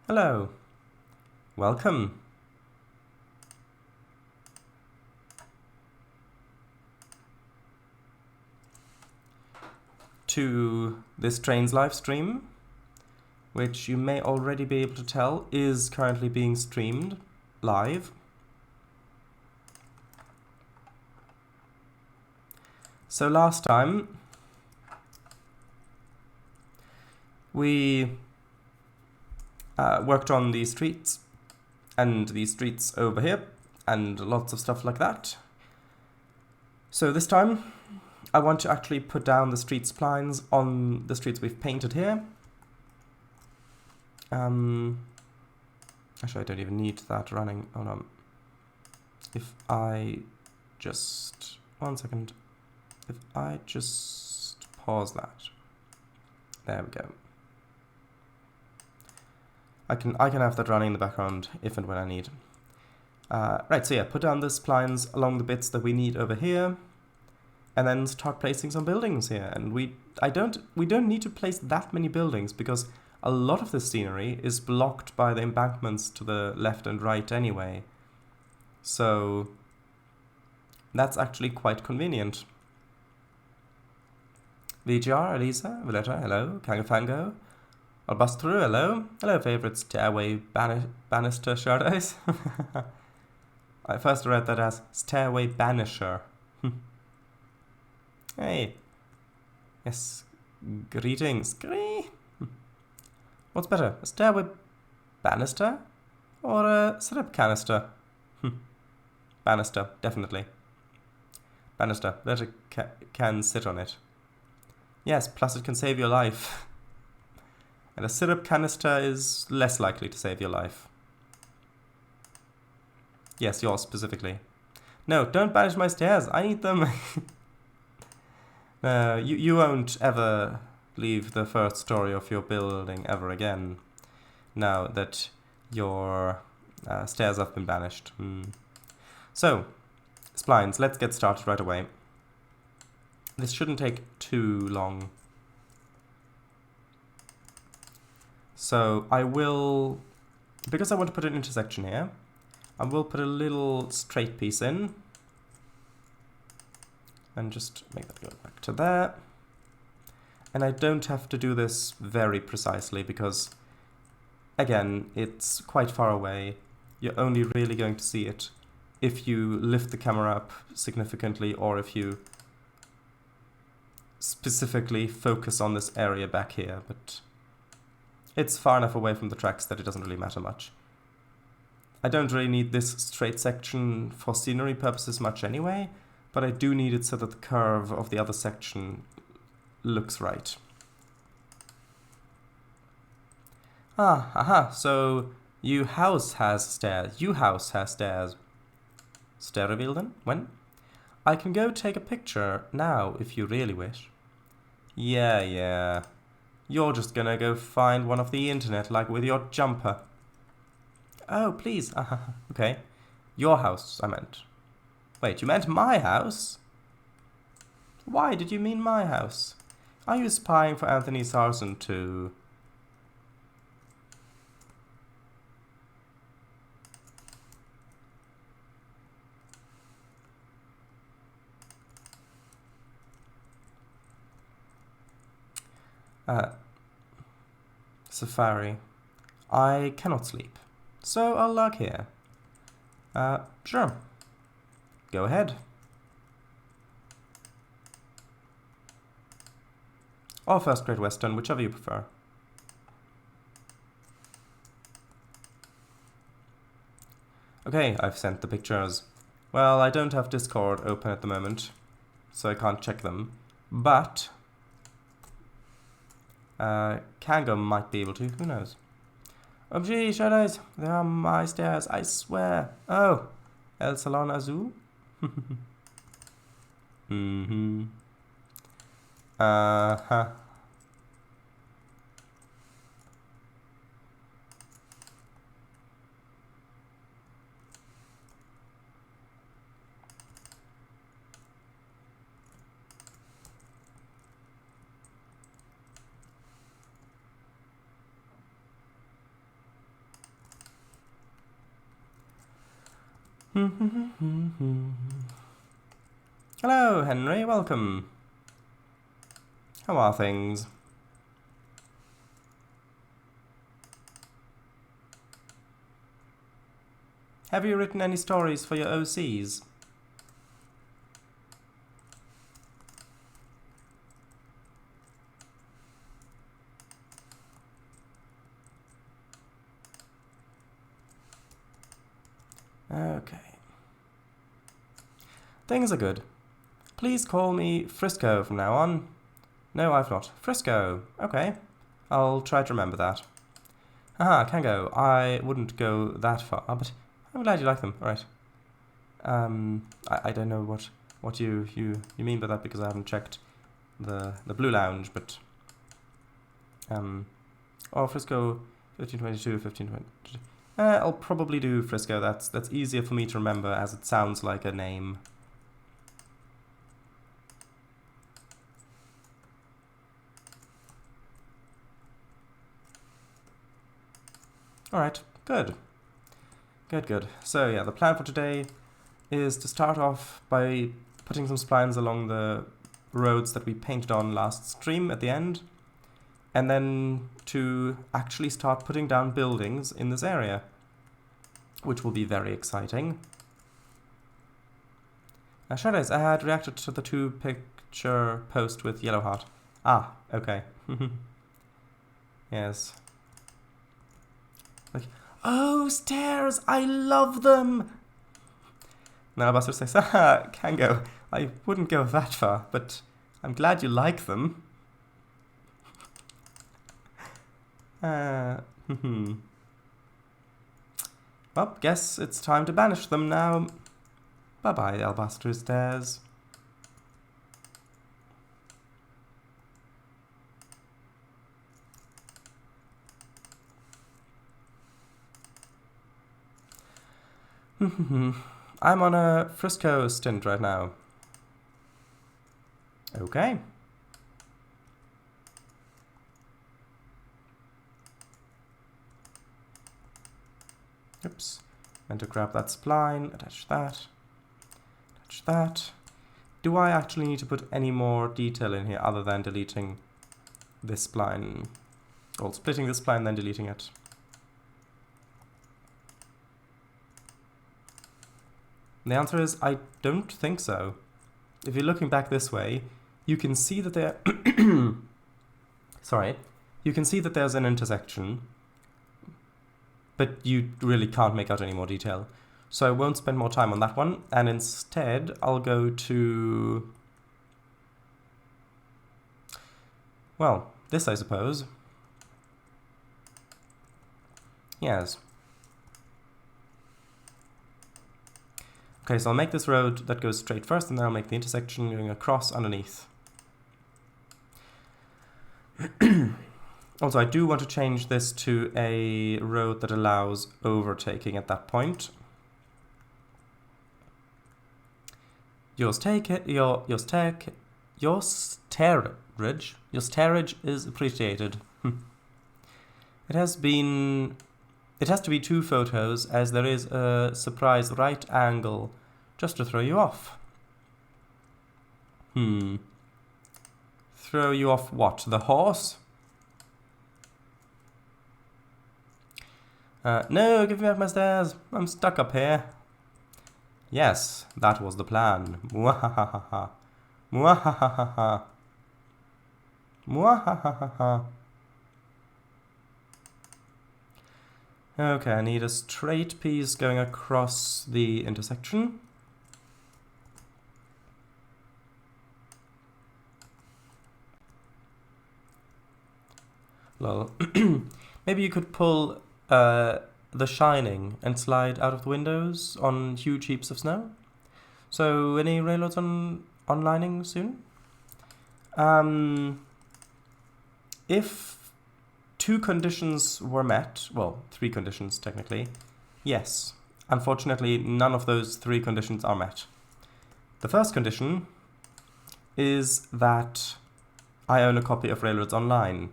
Hello. Welcome. To this Trainz live stream, which you may already be able to tell is currently being streamed live. So last time we worked on these streets and these streets over here and lots of stuff like that. So this time I want to actually put down the street splines on the streets we've painted here. Actually, I don't even need that running. Hold on. If I just... one second. If I just pause that. There we go. I can have that running in the background if and when I need. Right, so yeah, put down the splines along the bits that we need over here, and then start placing some buildings here. And we don't need to place that many buildings because a lot of the scenery is blocked by the embankments to the left and right anyway. So that's actually quite convenient. VGR, Elisa, Valletta, hello, Kangafango, I'll bust through, hello. Hello, favourite stairway banister shadows. I first read that as stairway banisher. Hey. Yes. Greetings. What's better, a stairway banister or a syrup canister? Banister, definitely. Banister, better can sit on it. Yes, plus it can save your life. And a syrup canister is less likely to save your life. Yes, yours specifically. No, don't banish my stairs. I need them. You won't ever leave the first story of your building ever again, now that your stairs have been banished. So, splines, let's get started right away. This shouldn't take too long. So I will, because I want to put an intersection here, I will put a little straight piece in. And just make that go back to there. And I don't have to do this very precisely because, again, it's quite far away. You're only really going to see it if you lift the camera up significantly or if you specifically focus on this area back here. But it's far enough away from the tracks that it doesn't really matter much. I don't really need this straight section for scenery purposes much anyway, but I do need it so that the curve of the other section looks right. So you house has stairs. You house has stairs. Stair reveal then? When? I can go take a picture now if you really wish. Yeah. You're just gonna go find one of the internet like with your jumper. Oh, please. Okay. Your house, I meant. Wait, you meant my house? Why did you mean my house? Are you spying for Anthony Sarson too? Safari. I cannot sleep, so I'll lurk here. Sure. Go ahead. Or First Great Western, whichever you prefer. Okay, I've sent the pictures. Well, I don't have Discord open at the moment, so I can't check them. But Kango might be able to, who knows. Oh gee, shadows, they are my stairs, I swear. Oh, El Salon Azul? Uh-huh. Hello, Henry, welcome. How are things? Have you written any stories for your OCs? Okay. Things are good. Please call me Frisco from now on. No, I've not. Frisco. Okay. I'll try to remember that. Haha, can go. I wouldn't go that far, but I'm glad you like them. Alright. I don't know what you mean by that because I haven't checked the Blue Lounge, but oh, Frisco 1522, 1522. I'll probably do Frisco. That's easier for me to remember as it sounds like a name. Alright, good. Good. So yeah, the plan for today is to start off by putting some splines along the roads that we painted on last stream at the end, and then to actually start putting down buildings in this area, which will be very exciting. Shadows, I had reacted to the 2-picture post with Yellow Heart. Ah, okay. Yes. Like, oh, stairs! I love them! Now Buster says, haha, can go. I wouldn't go that far, but I'm glad you like them. Well, guess it's time to banish them now. Bye-bye, Alabaster Stairs. I'm on a Frisco stint right now. Okay. Oops. Meant to grab that spline, attach that. Attach that. Do I actually need to put any more detail in here other than deleting this spline? Or splitting this spline, then deleting it? The answer is, I don't think so. If you're looking back this way, you can see that there... Sorry. You can see that there's an intersection, but you really can't make out any more detail. So I won't spend more time on that one, and instead I'll go to... well, this I suppose. Yes. Okay, so I'll make this road that goes straight first, and then I'll make the intersection going across underneath. Also, I do want to change this to a road that allows overtaking at that point. Your stairage is appreciated. It has to be 2 photos, as there is a surprise right angle just to throw you off. Throw you off what? The horse? No, give me back my stairs. I'm stuck up here. Yes, that was the plan. Mwahahaha. Mwahahaha. Mwahahaha. Okay, I need a straight piece going across the intersection. Lol. Maybe you could pull The Shining and slide out of the windows on huge heaps of snow. So, any railroads onlining soon? If 2 conditions were met, well, 3 conditions technically, yes. Unfortunately, none of those 3 conditions are met. The first condition is that I own a copy of Railroads Online.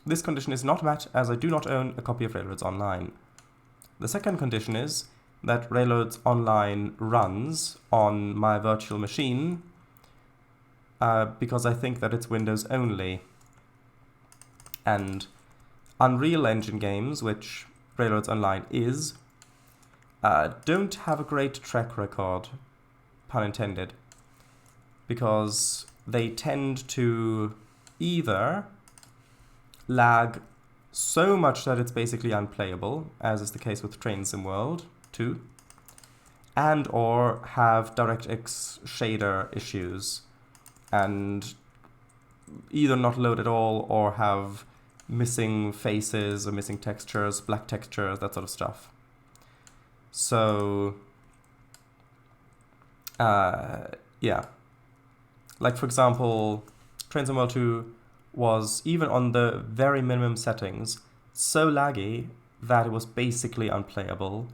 This condition is not met as I do not own a copy of Railroads Online. The second condition is that Railroads Online runs on my virtual machine because I think that it's Windows only. And Unreal Engine games, which Railroads Online is, don't have a great track record, pun intended, because they tend to either lag so much that it's basically unplayable, as is the case with Trainz World 2, and or have DirectX shader issues, and either not load at all or have missing faces or missing textures, black textures, that sort of stuff. So, yeah. Like, for example, Trainz World 2 was, even on the very minimum settings, so laggy that it was basically unplayable.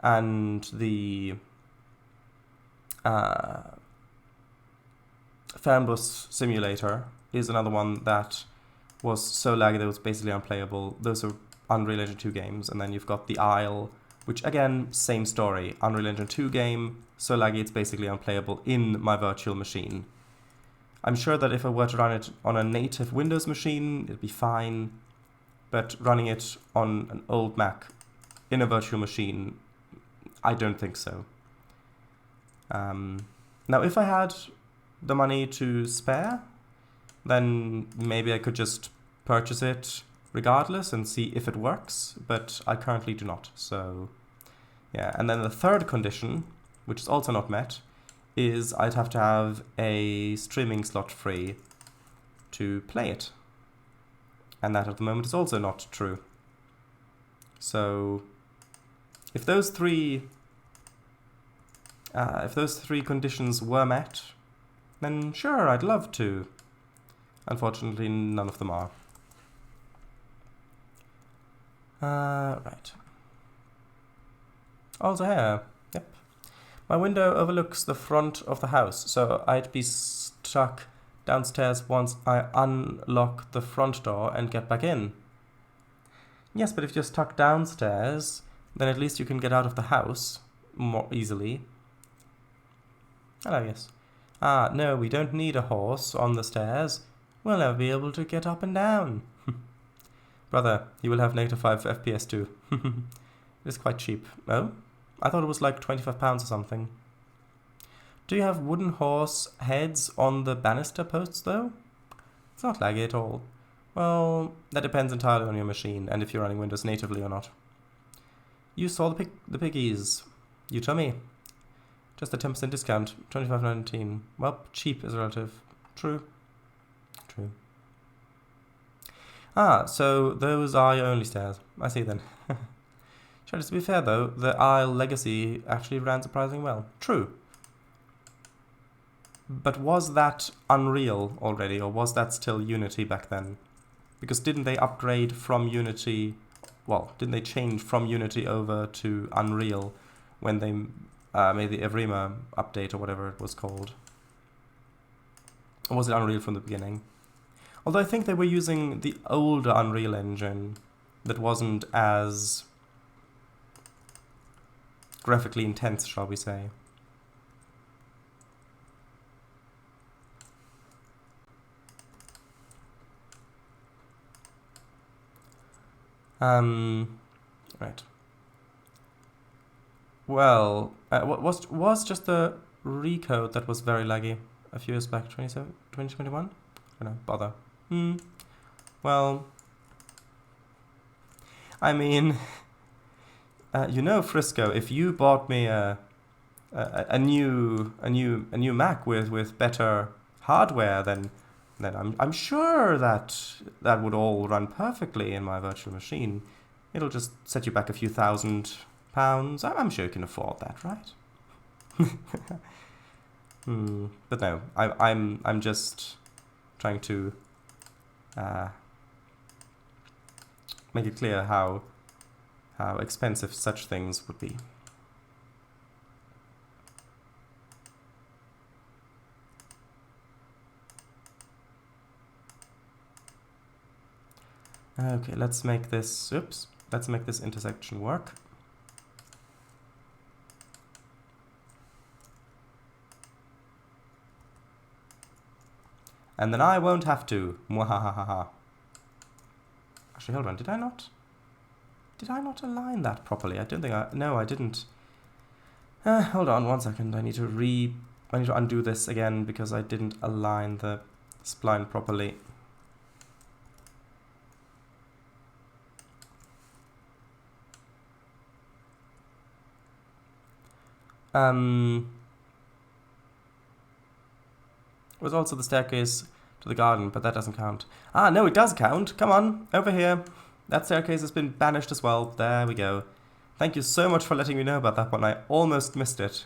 And the Fernbus simulator is another one that was so laggy that it was basically unplayable. Those are Unreal Engine 2 games. And then you've got The Isle, which, again, same story. Unreal Engine 2 game, so laggy it's basically unplayable in my virtual machine. I'm sure that if I were to run it on a native Windows machine, it'd be fine. But running it on an old Mac in a virtual machine, I don't think so. Now, if I had the money to spare, then maybe I could just purchase it regardless and see if it works, but I currently do not. So, yeah. And then the third condition, which is also not met, is I'd have to have a streaming slot free to play it. And that at the moment is also not true. So if those three conditions were met, then sure, I'd love to. Unfortunately, none of them are. Right. Also here, yep. My window overlooks the front of the house, so I'd be stuck downstairs once I unlock the front door and get back in. Yes, but if you're stuck downstairs, then at least you can get out of the house more easily. Hello, yes. Ah, no, we don't need a horse on the stairs. We'll never be able to get up and down. Brother, you will have -5 FPS too. It is quite cheap. Oh? I thought it was like £25 or something. Do you have wooden horse heads on the banister posts though? It's not laggy at all. Well, that depends entirely on your machine and if you're running Windows natively or not. You saw the piggies. You tell me. Just a 10% discount, $25.19. Well, cheap is relative. True. True. Ah, so those are your only stairs. I see then. Sure, to be fair though, the Isle Legacy actually ran surprisingly well. True. But was that Unreal already, or was that still Unity back then? Because didn't they upgrade from Unity, well, didn't they change from Unity over to Unreal when they made the Evrima update or whatever it was called? Or was it Unreal from the beginning? Although I think they were using the older Unreal Engine that wasn't as graphically intense, shall we say. Right. Well, was just the recode that was very laggy a few years back, 2021? I don't know, bother. Well, I mean, you know, Frisco, if you bought me a new Mac with better hardware, then I'm sure that would all run perfectly in my virtual machine. It'll just set you back a few £1,000. I'm sure you can afford that, right? But no, I'm just trying to make it clear how expensive such things would be. Okay, let's make this intersection work. And then I won't have to. Mwahahaha. Actually, hold on. Did I not align that properly? I don't think no, I didn't. Hold on 1 second. I need to undo this again because I didn't align the spline properly. Was also the staircase to the garden, but that doesn't count. Ah, no, it does count. Come on, over here. That staircase has been banished as well. There we go. Thank you so much for letting me know about that one. I almost missed it.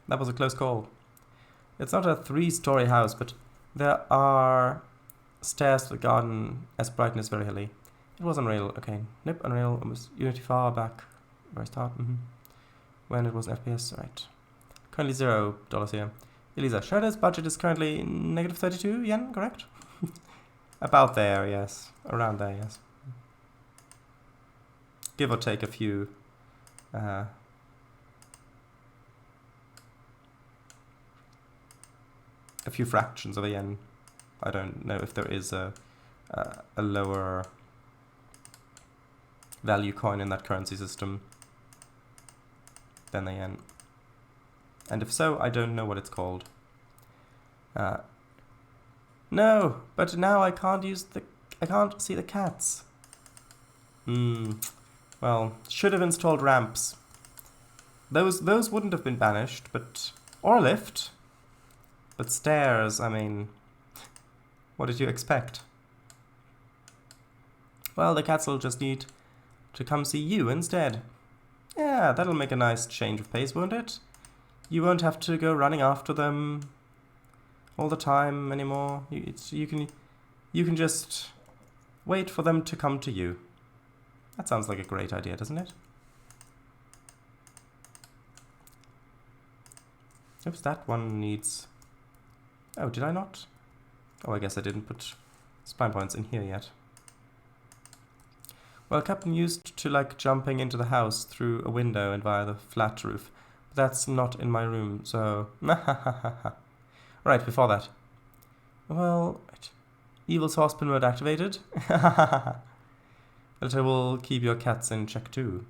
That was a close call. It's not a 3-story house, but there are stairs to the garden as brightness very hilly. It was Unreal. Okay. Nope, Unreal. It was Unity far back. Where I start. When it was an FPS. Right. Currently $0 here. Elisa, Shredder's budget is currently negative 32 yen, correct? About there, yes. Around there, yes. Give or take a few fractions of a yen. I don't know if there is a lower value coin in that currency system than the yen. And if so, I don't know what it's called. No, but now I can't see the cats. Well, should have installed ramps. Those wouldn't have been banished, but or a lift. But stairs, I mean, what did you expect? Well, the cats will just need to come see you instead. Yeah, that'll make a nice change of pace, won't it? You won't have to go running after them all the time anymore. You can just wait for them to come to you. That sounds like a great idea, doesn't it? Oops, that one needs... Oh, did I not? Oh, I guess I didn't put spine points in here yet. Well, Captain used to like jumping into the house through a window and via the flat roof. That's not in my room, so... Right, before that. Well, right. Evil saucepan mode activated. But I will keep your cats in check too.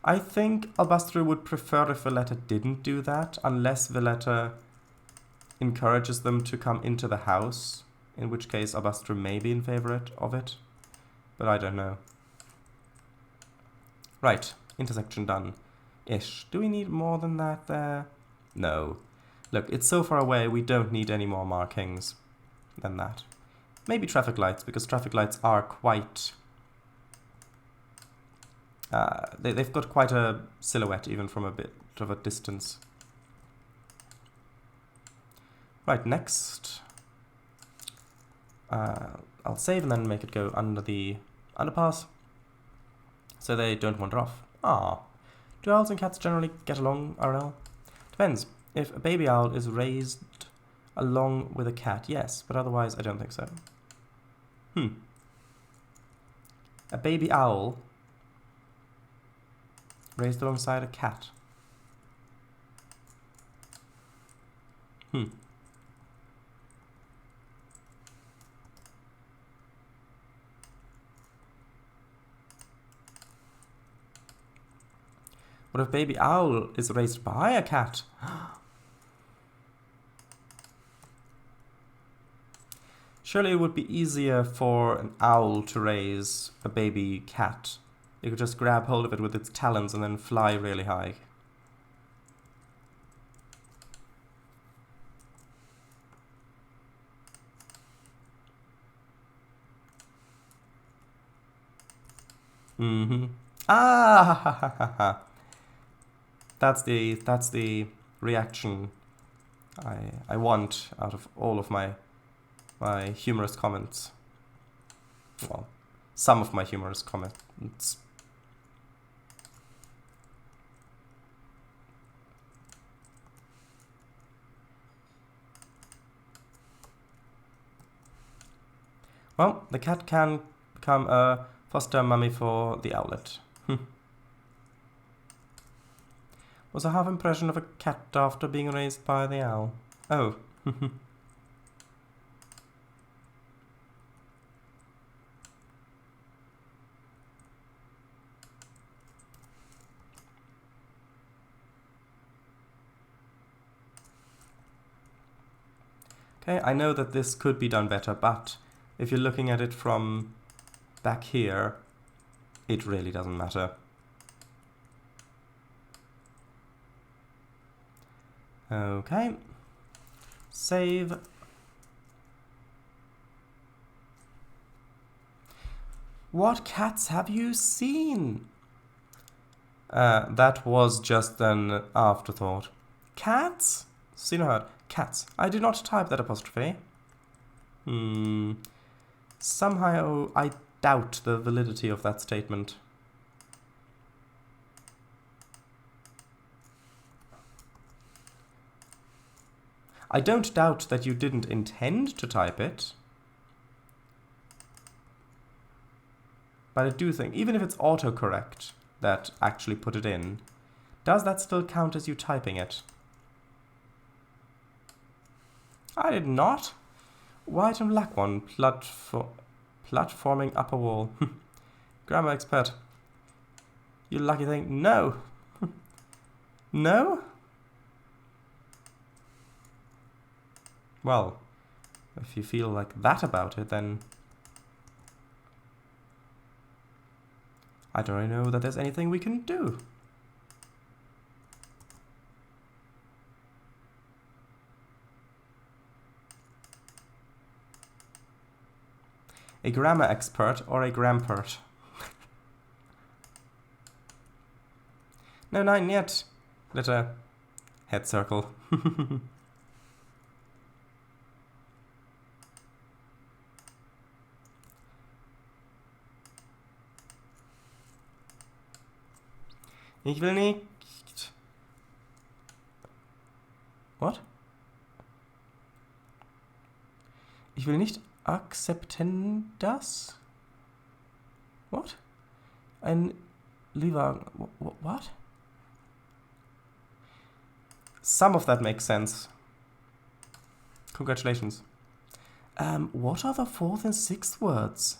I think Albastro would prefer if Valletta didn't do that, unless Valletta encourages them to come into the house, in which case Albastro may be in favor of it, but I don't know. Right, intersection done. Ish. Do we need more than that there? No. Look, it's so far away, we don't need any more markings than that. Maybe traffic lights, because traffic lights are quite... they've got quite a silhouette, even from a bit of a distance. Right, next. I'll save and then make it go under the underpass, so they don't wander off. Ah. Do owls and cats generally get along, RL? Depends. If a baby owl is raised along with a cat, yes, but otherwise I don't think so. A baby owl raised alongside a cat. What if baby owl is raised by a cat? Surely it would be easier for an owl to raise a baby cat. You could just grab hold of it with its talons and then fly really high. Ah, ha, ha, ha, ha. That's the reaction I want out of all of my humorous comments. Well, some of my humorous comments. Well, the cat can become a foster mummy for the owlet. Was a half impression of a cat after being raised by the owl. Oh. Okay, I know that this could be done better, but if you're looking at it from back here, it really doesn't matter. Okay. Save. What cats have you seen? That was just an afterthought. Cats? Seen or heard? Cats. I did not type that apostrophe. Somehow I doubt the validity of that statement. I don't doubt that you didn't intend to type it. But I do think, even if it's autocorrect that actually put it in, does that still count as you typing it? I did not. White and black one. Platforming upper wall. Grammar expert. You lucky thing. No. No? Well, if you feel like that about it, then I don't really know that there's anything we can do. A grammar expert or a grampert? No, not yet. Letter. Head circle. Ich will nicht. What? Ich will nicht akzeptieren das? What? Ein Lieber. What? Some of that makes sense. Congratulations. What are the fourth and sixth words?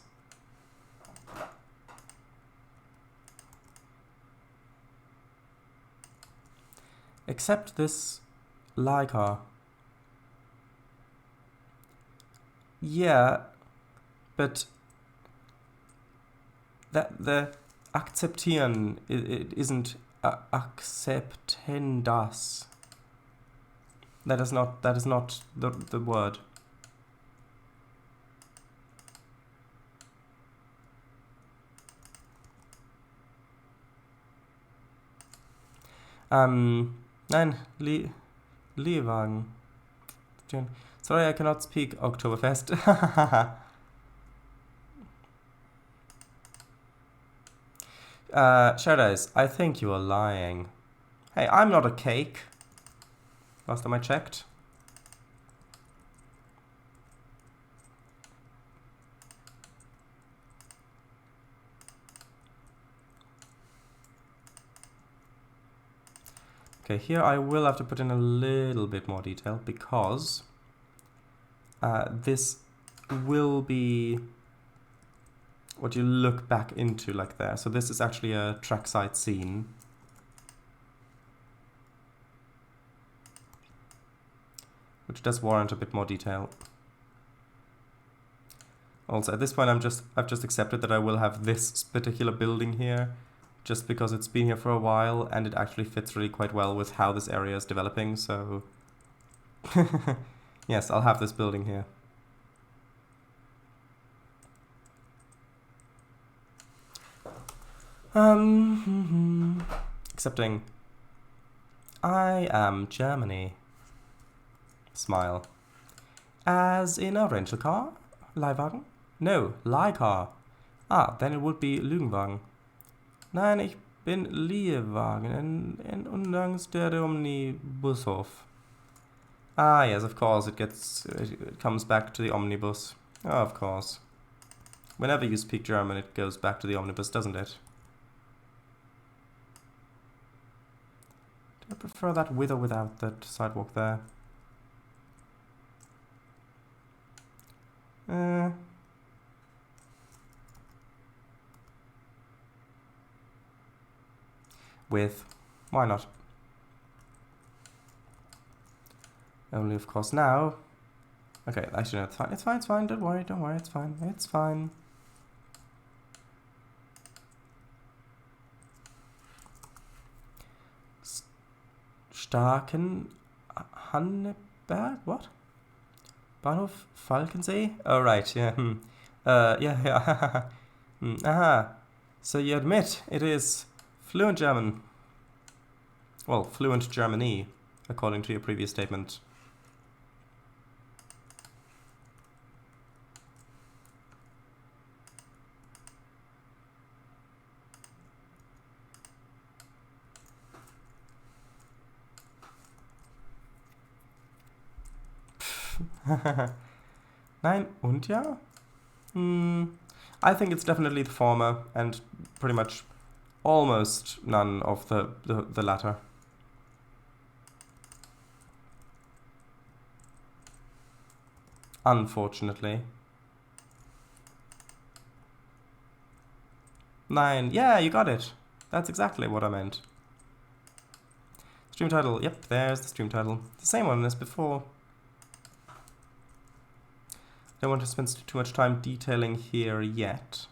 Except this Leica. Yeah, but that the akzeptieren it isn't akzepten das. That is not the word. Nein, Leihwagen. Sorry, I cannot speak Oktoberfest. Shadows, I think you are lying. Hey, I'm not a cake. Last time I checked. Okay, here I will have to put in a little bit more detail because this will be what you look back into like there. So this is actually a trackside scene. Which does warrant a bit more detail. Also, at this point I've just accepted that I will have this particular building here, just because it's been here for a while and it actually fits really quite well with how this area is developing, so yes, I'll have this building here. Accepting. I am Germany. Smile. As in a rental car? Leihwagen? No, Leihcar. Ah, then it would be Lügenwagen. Nein, ich bin Leihwagen in Undanks der Omnibushof. Ah, yes, of course, it comes back to the omnibus. Oh, of course. Whenever you speak German, it goes back to the omnibus, doesn't it? I prefer that with or without that sidewalk there. With. Why not? Only, of course, now. Okay, actually, no, it's fine. It's fine, it's fine. Don't worry, it's fine. It's fine. Starken Hanneberg? What? Bahnhof Falkensee? Oh, right, yeah. Yeah. Aha. So you admit it is fluent German. Well, fluent Germany, according to your previous statement. Nein und ja? I think it's definitely the former and pretty much almost none of the latter. Unfortunately. Nein. Yeah, you got it. That's exactly what I meant. Stream title. Yep, there's the stream title. The same one as before. Don't want to spend too much time detailing here yet.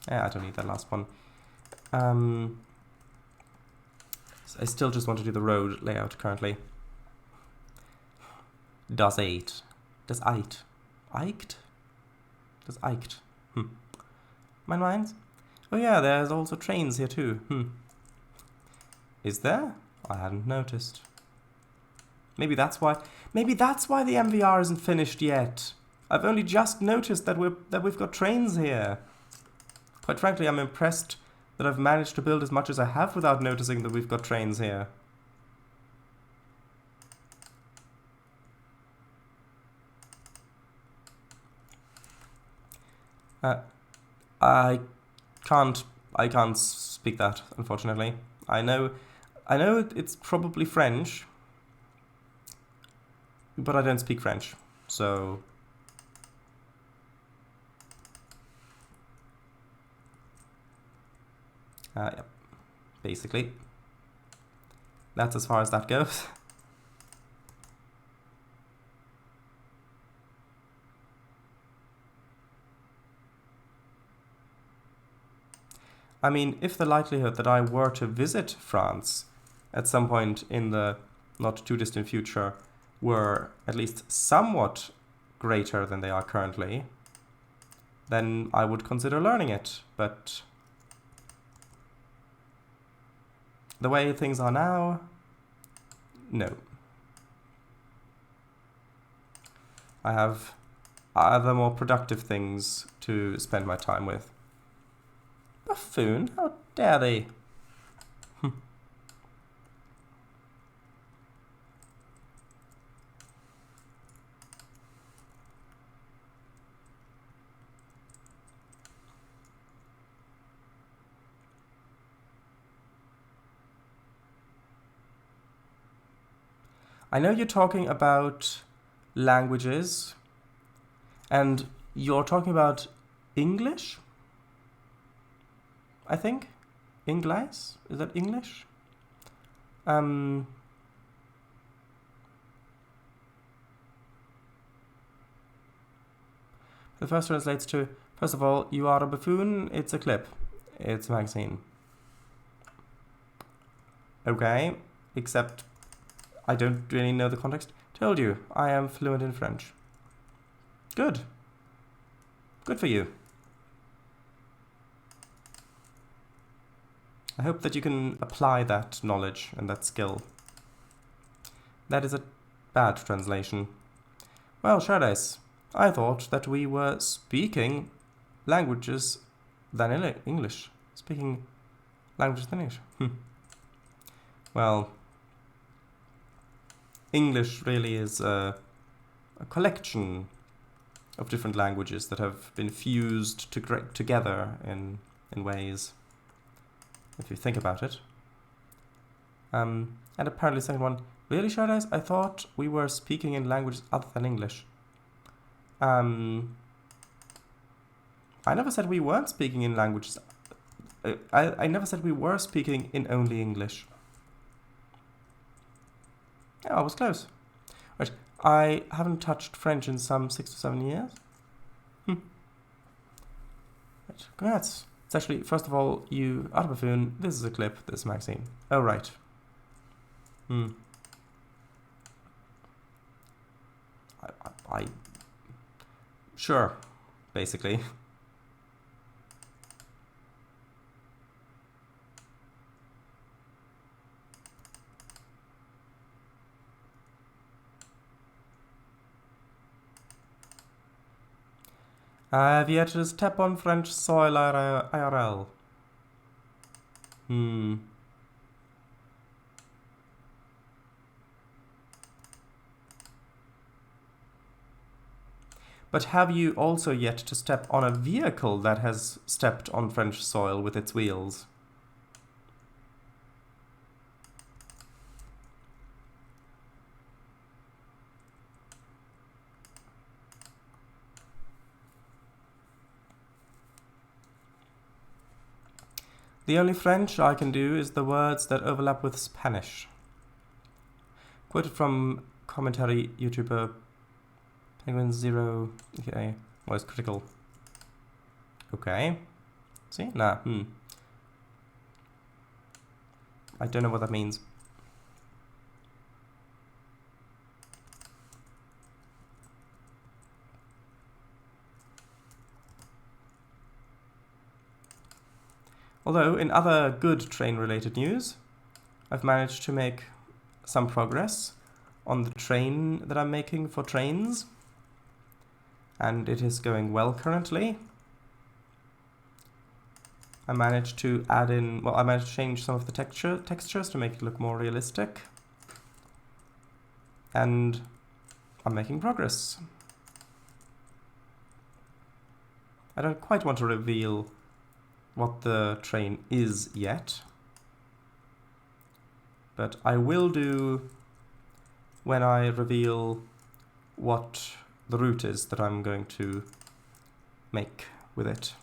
Yeah, I don't need that last one. I still just want to do the road layout currently. Das eight. Das eight. Eicht? Das eicht. Mein minds? Oh yeah, there's also trains here too. Is there? I hadn't noticed. Maybe that's why the MVR isn't finished yet. I've only just noticed that we've got trains here. Quite frankly, I'm impressed that I've managed to build as much as I have without noticing that we've got trains here. I can't speak that, unfortunately. I know it's probably French, but I don't speak French, so... yeah, basically. That's as far as that goes. I mean, if the likelihood that I were to visit France at some point in the not too distant future were at least somewhat greater than they are currently, then I would consider learning it, but the way things are now, no. I have other more productive things to spend my time with. Buffoon, how dare they? I know you're talking about languages, and you're talking about English? I think? Inglés? Is that English? The first translates to, first of all, you are a buffoon, it's a clip. It's a magazine. Okay, except I don't really know the context. Told you, I am fluent in French. Good. Good for you. I hope that you can apply that knowledge and that skill. That is a bad translation. Well, Shardais, I thought that we were speaking languages than English. Speaking languages than English. Well, English really is a collection of different languages that have been fused together in ways. if you think about it. And apparently second one, really, Shardays? I thought we were speaking in languages other than English. I never said we weren't speaking in languages. I never said we were speaking in only English. Yeah, I was close. Right, I haven't touched French in some 6 to 7 years. Right, congrats. It's actually, first of all, you are a buffoon. This is a clip, this is Maxine. Oh, right. I sure, basically. I have yet to step on French soil IRL. But have you also yet to step on a vehicle that has stepped on French soil with its wheels? The only French I can do is the words that overlap with Spanish. Quoted from commentary YouTuber Penguin Zero. Okay, was critical. Okay. See? Nah. I don't know what that means. Although, in other good train-related news, I've managed to make some progress on the train that I'm making for Trainz. And it is going well currently. I managed to add in, well, I managed to change some of the textures to make it look more realistic. And I'm making progress. I don't quite want to reveal what the train is yet, but I will do when I reveal what the route is that I'm going to make with it.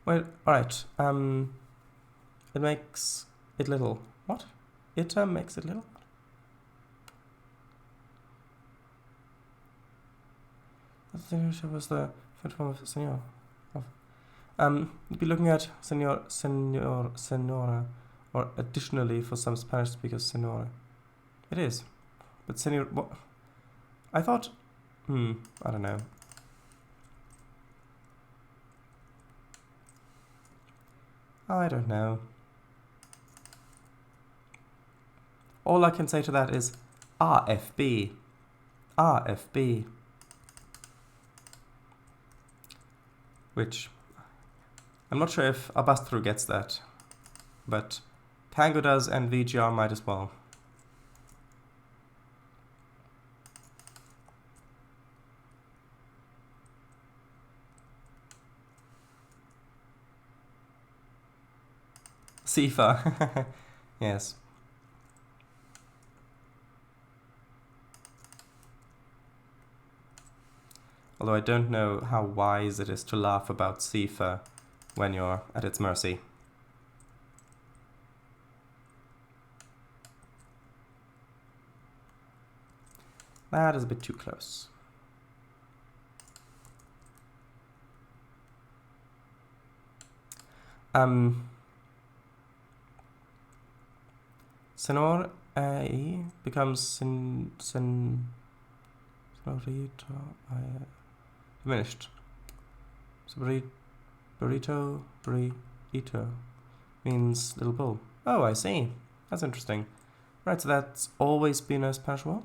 Well, alright, it makes it little. What? It makes it little? That was the third form of senor. You'd be looking at senora, or additionally for some Spanish speakers, senora. It is. But senor, what? I thought, I don't know. I don't know. All I can say to that is RFB. RFB. Which, I'm not sure if Abastru gets that, but Tango does and VGR might as well. Sifa. Yes. Although I don't know how wise it is to laugh about Sifa when you're at its mercy. That is a bit too close. Senor becomes diminished. So burrito. Means little pool. Oh, I see. That's interesting. Right, so that's always been a Spanish word?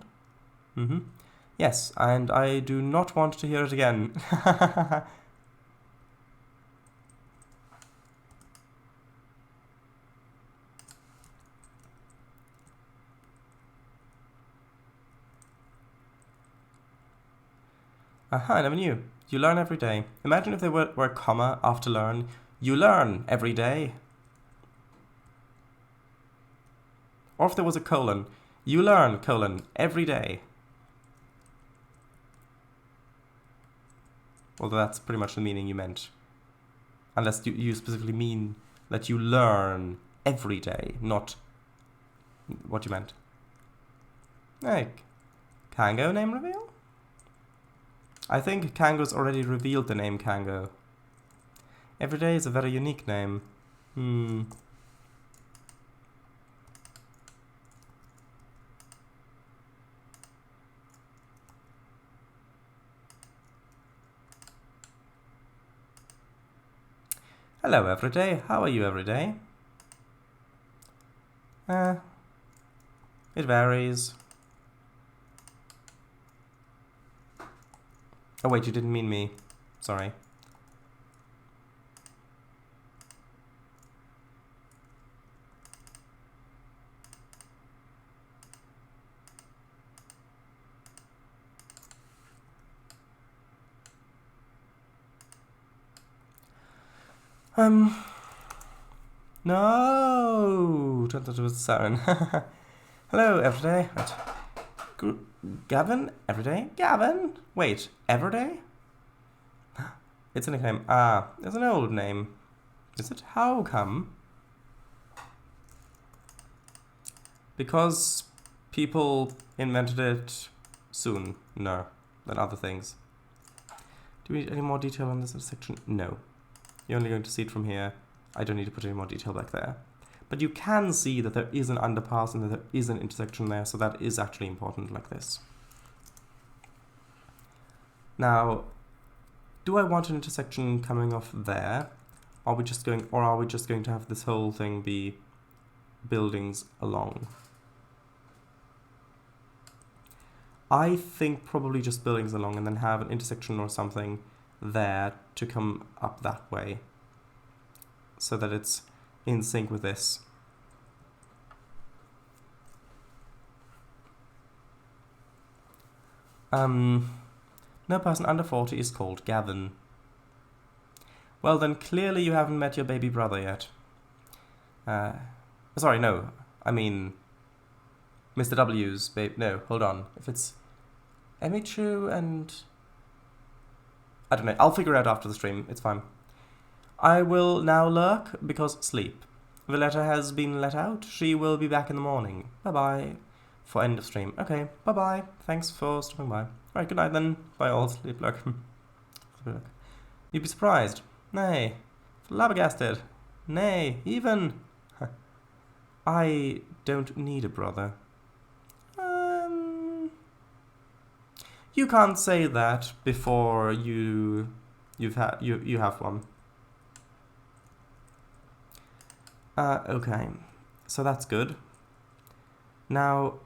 Mm-hmm. Yes, and I do not want to hear it again. Aha, I never knew. You learn every day. Imagine if there were a comma after learn. You learn every day. Or if there was a colon. You learn, colon, every day. Although that's pretty much the meaning you meant. Unless you specifically mean that you learn every day, not what you meant. Like, Kango name reveal? I think Kango's already revealed the name Kango. Every day is a very unique name. Hello, Everyday. How are you, Everyday? It varies. Oh wait, you didn't mean me. Sorry. No! Turns out it was Saren. Hello, Everyday. Right. Gavin? Everyday? Gavin? Wait, Everyday? It's a nickname. Ah, it's an old name. Is it? How come? Because people invented it soon. No, than other things. Do we need any more detail on this section? No. You're only going to see it from here. I don't need to put any more detail back there. But you can see that there is an underpass and that there is an intersection there, so that is actually important like this. Now, do I want an intersection coming off there? Are we just going to have this whole thing be buildings along? I think probably just buildings along and then have an intersection or something there to come up that way, so that it's in sync with this. No person under 40 is called Gavin. Well then, clearly you haven't met your baby brother yet. Sorry, no. I mean, Mr. W's babe. No, hold on. If it's Emichu and... I don't know. I'll figure it out after the stream. It's fine. I will now lurk because sleep. The letter has been let out. She will be back in the morning. Bye-bye. For end of stream. Okay, bye-bye. Thanks for stopping by. Alright, good night then. Bye all. Sleep lurk. You'd be surprised. Nay. Flabbergasted. Nay. Even. I don't need a brother. You can't say that before you have one. Okay, so that's good. Now,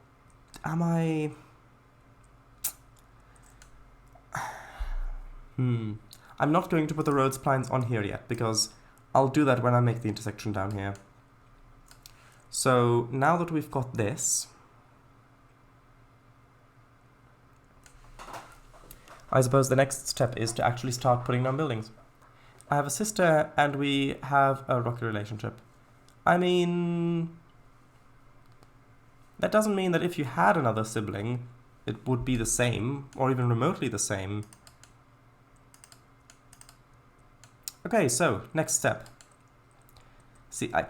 am I... I'm not going to put the road splines on here yet, because I'll do that when I make the intersection down here. So, now that we've got this, I suppose the next step is to actually start putting down buildings. I have a sister, and we have a rocky relationship. I mean, that doesn't mean that if you had another sibling, it would be the same, or even remotely the same. Okay, so, next step. See, I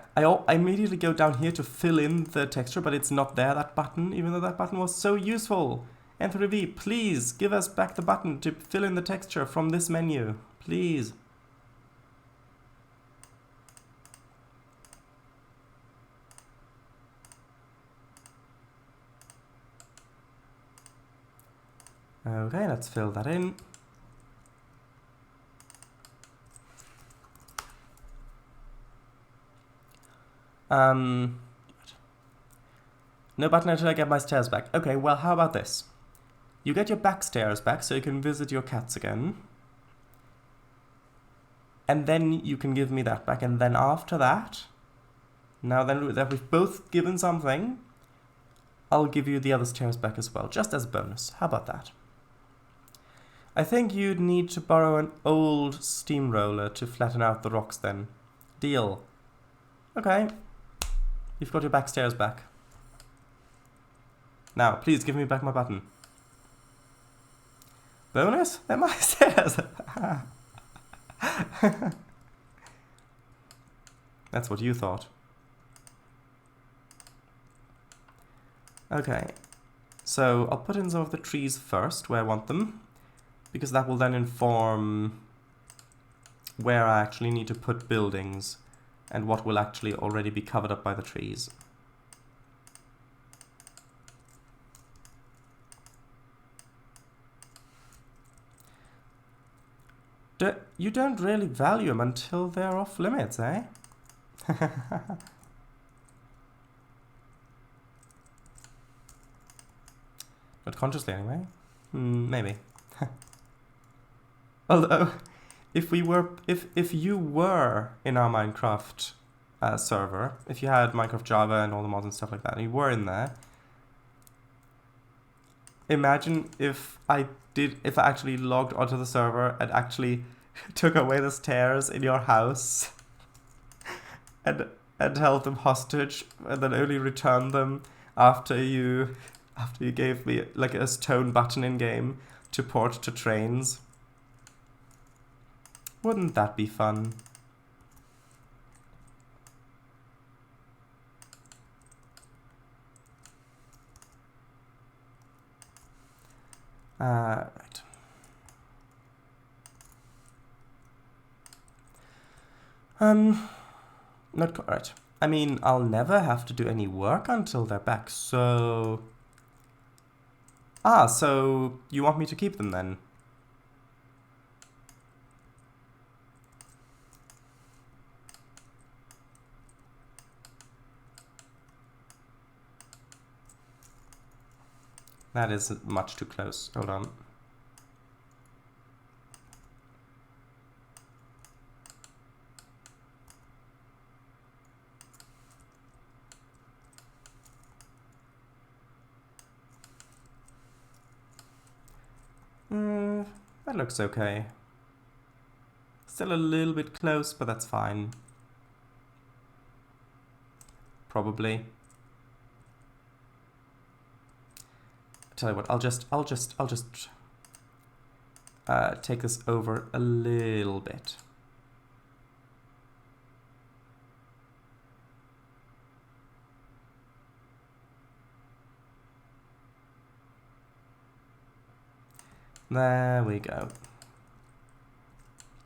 immediately go down here to fill in the texture, but it's not there, that button, even though that button was so useful. N3V, please give us back the button to fill in the texture from this menu. Please. Okay, let's fill that in. No button until I get my stairs back. Okay, well, how about this? You get your back stairs back so you can visit your cats again. And then you can give me that back. And then after that, now then that we've both given something, I'll give you the other stairs back as well, just as a bonus. How about that? I think you'd need to borrow an old steamroller to flatten out the rocks then. Deal. Okay. You've got your back stairs back. Now, please give me back my button. Bonus? They're my stairs! That's what you thought. Okay. So, I'll put in some of the trees first, where I want them. Because that will then inform where I actually need to put buildings and what will actually already be covered up by the trees. You don't really value them until they're off limits, eh? Not consciously, anyway. Maybe. Although, if you were in our Minecraft server, if you had Minecraft Java and all the mods and stuff like that, and you were in there, imagine if I actually logged onto the server and actually took away the stairs in your house and held them hostage and then only returned them after you gave me like a stone button in game to port to Trainz. Wouldn't that be fun? Right. Not correct. I mean, I'll never have to do any work until they're back, so... so you want me to keep them then? That is much too close. Hold on. That looks okay. Still a little bit close, but that's fine. Probably. Tell you what, I'll just take this over a little bit. There we go.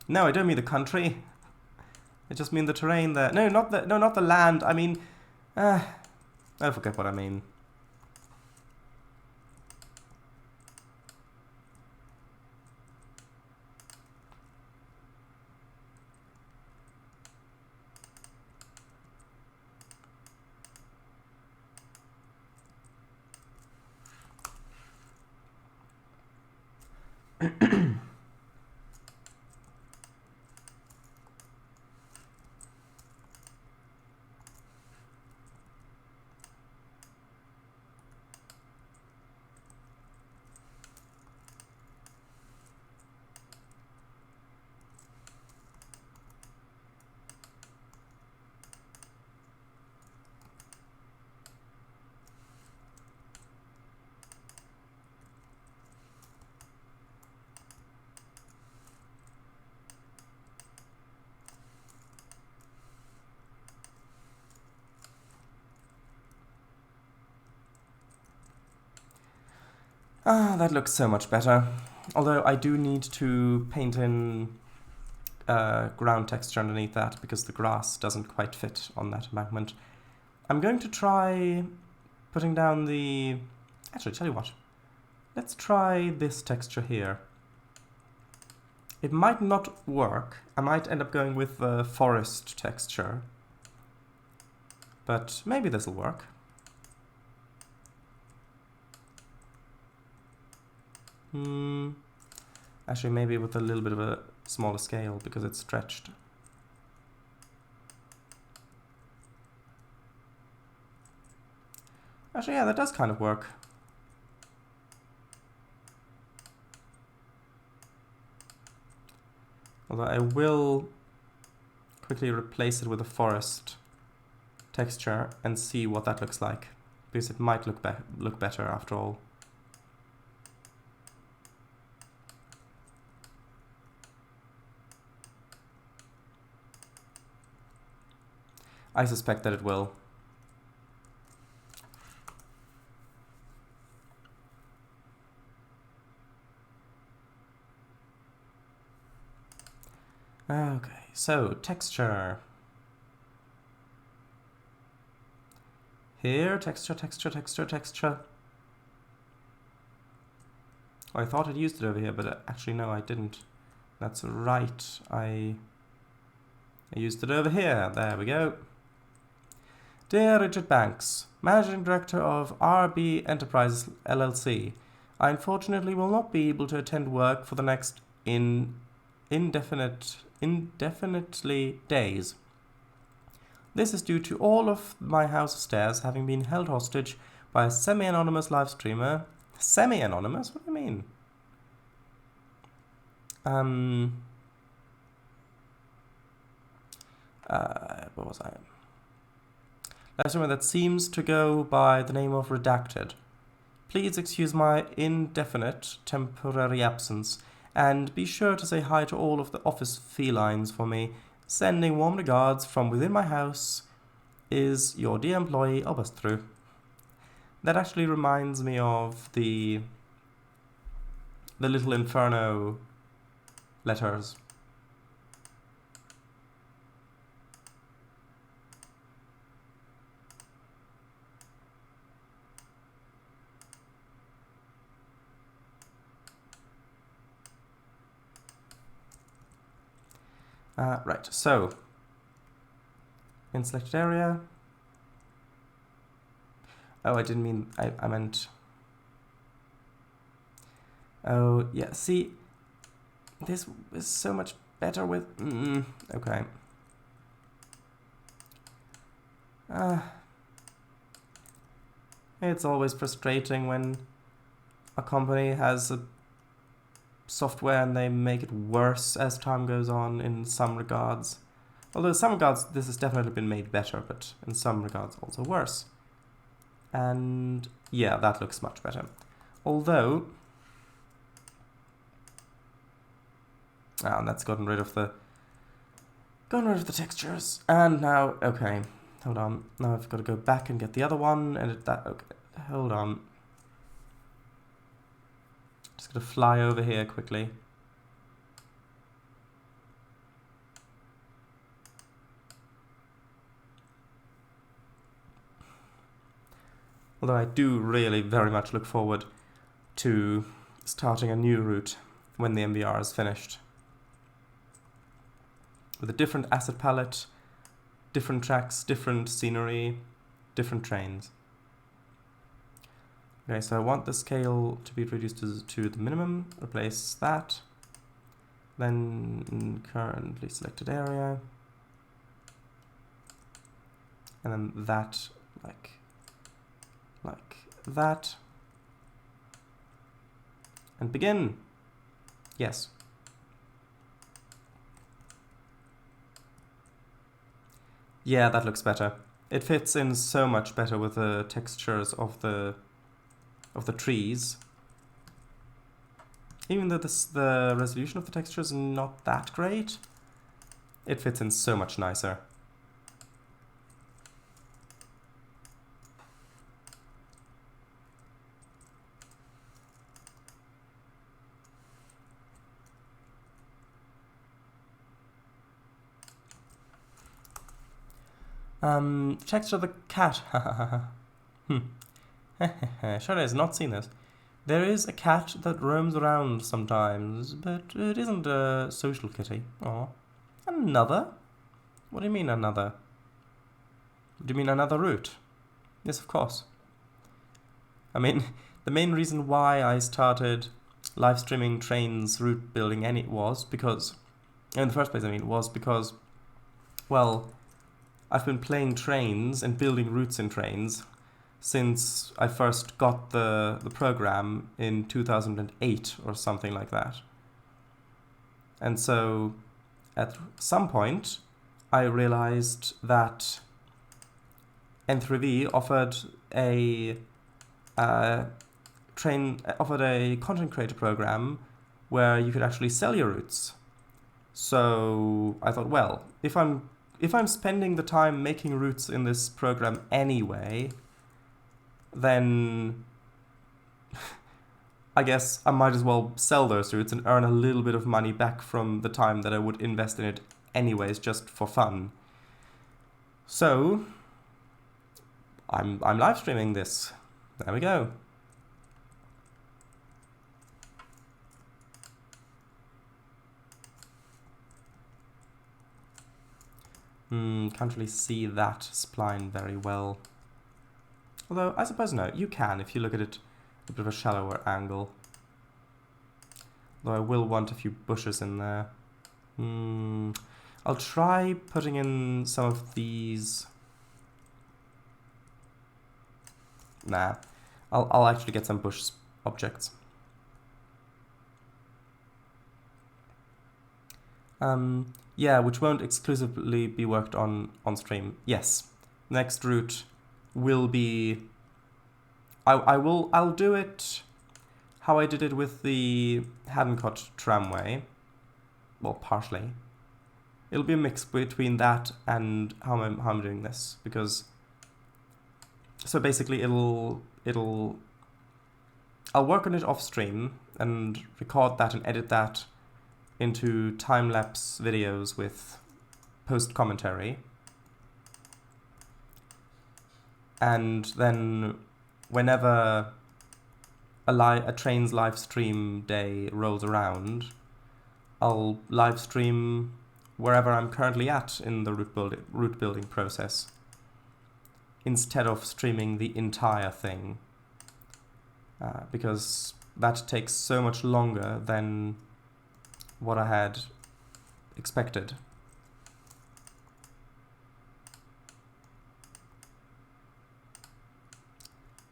No, I don't mean the country. I just mean the terrain there. No, not the land. I mean, I forget what I mean. That looks so much better. Although I do need to paint in ground texture underneath that because the grass doesn't quite fit on that embankment. I'm going to try putting down the... Actually, tell you what. Let's try this texture here. It might not work. I might end up going with the forest texture. But maybe this will work. Actually, maybe with a little bit of a smaller scale because it's stretched. Actually, yeah, that does kind of work. Although I will quickly replace it with a forest texture and see what that looks like, because it might look better after all. I suspect that it will. Okay, so texture. Here, texture, texture, texture, texture. Oh, I thought I'd used it over here, but actually no, I didn't. That's right, I used it over here. There we go. Dear Richard Banks, Managing Director of RB Enterprises LLC, I unfortunately will not be able to attend work for the next indefinitely days. This is due to all of my house of stairs having been held hostage by a semi-anonymous live streamer. Semi-anonymous? What do you mean? What was I? Live streamer that seems to go by the name of Redacted. Please excuse my indefinite temporary absence, and be sure to say hi to all of the office felines for me. Sending warm regards from within my house is your dear employee, Obustru. That actually reminds me of the Little Inferno letters. Right, so in selected area. Oh, I didn't mean, I meant. Oh, yeah, see, this is so much better with, okay. It's always frustrating when a company has a software and they make it worse as time goes on in some regards. Although in some regards this has definitely been made better, but in some regards also worse. And yeah, that looks much better. Although, and that's gotten rid of the textures. And now, okay, hold on. Now I've got to go back and get the other one, and okay, hold on. Just gonna fly over here quickly. Although I do really very much look forward to starting a new route when the MVR is finished. With a different asset palette, different tracks, different scenery, different trains. Okay, so I want the scale to be reduced to the minimum. Replace that. Then currently selected area. And then that, like that. And begin. Yes. Yeah, that looks better. It fits in so much better with the textures of the trees. Even though the resolution of the texture is not that great, it fits in so much nicer. Texture of the cat. Sure has not seen this. There is a cat that roams around sometimes, but it isn't a social kitty. Aw. Another? What do you mean another? Do you mean another route? Yes, of course. I mean, the main reason why I started live streaming Trainz route building in the first place, was because, well, I've been playing Trainz and building routes in Trainz since I first got the program in 2008 or something like that. And so at some point I realized that N3V offered a content creator program where you could actually sell your routes. So I thought, well, if I'm spending the time making routes in this program anyway, then I guess I might as well sell those routes and earn a little bit of money back from the time that I would invest in it anyways, just for fun. So I'm live streaming this. There we go. Can't really see that spline very well. Although, I suppose no, you can if you look at it a bit of a shallower angle. Though I will want a few bushes in there. I'll try putting in some of these. Nah, I'll actually get some bush objects. Yeah, which won't exclusively be worked on stream. Yes, next route will be. I'll do it how I did it with the Haddoncourt tramway. Well, partially. It'll be a mix between that and how I'm doing this, because so basically I'll work on it off stream and record that and edit that into time-lapse videos with post-commentary. And then whenever a Trainz live stream day rolls around, I'll live stream wherever I'm currently at in the route building process, instead of streaming the entire thing, because that takes so much longer than what I had expected.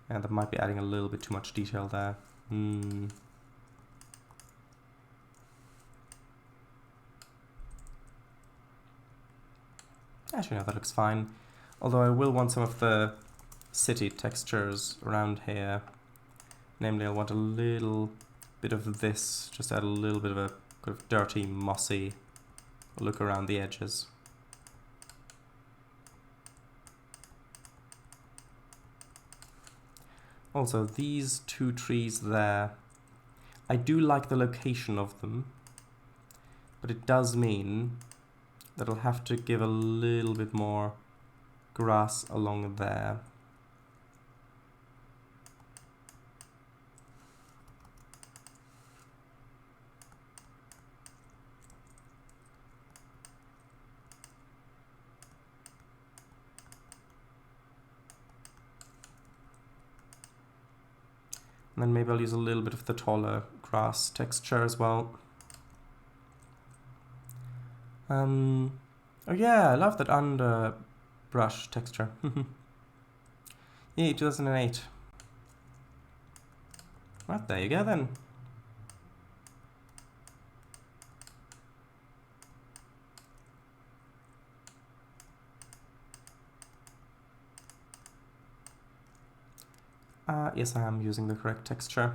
And that might be adding a little bit too much detail there. Actually, no, that looks fine. Although I will want some of the city textures around here. Namely, I want a little bit of this, just add a little bit of a kind of dirty, mossy look around the edges. Also, these two trees there, I do like the location of them, but it does mean that I'll have to give a little bit more grass along there. And then maybe I'll use a little bit of the taller grass texture as well. Oh yeah, I love that underbrush texture. Yeah, 2008. Right, there you go then. Yes, I am using the correct texture.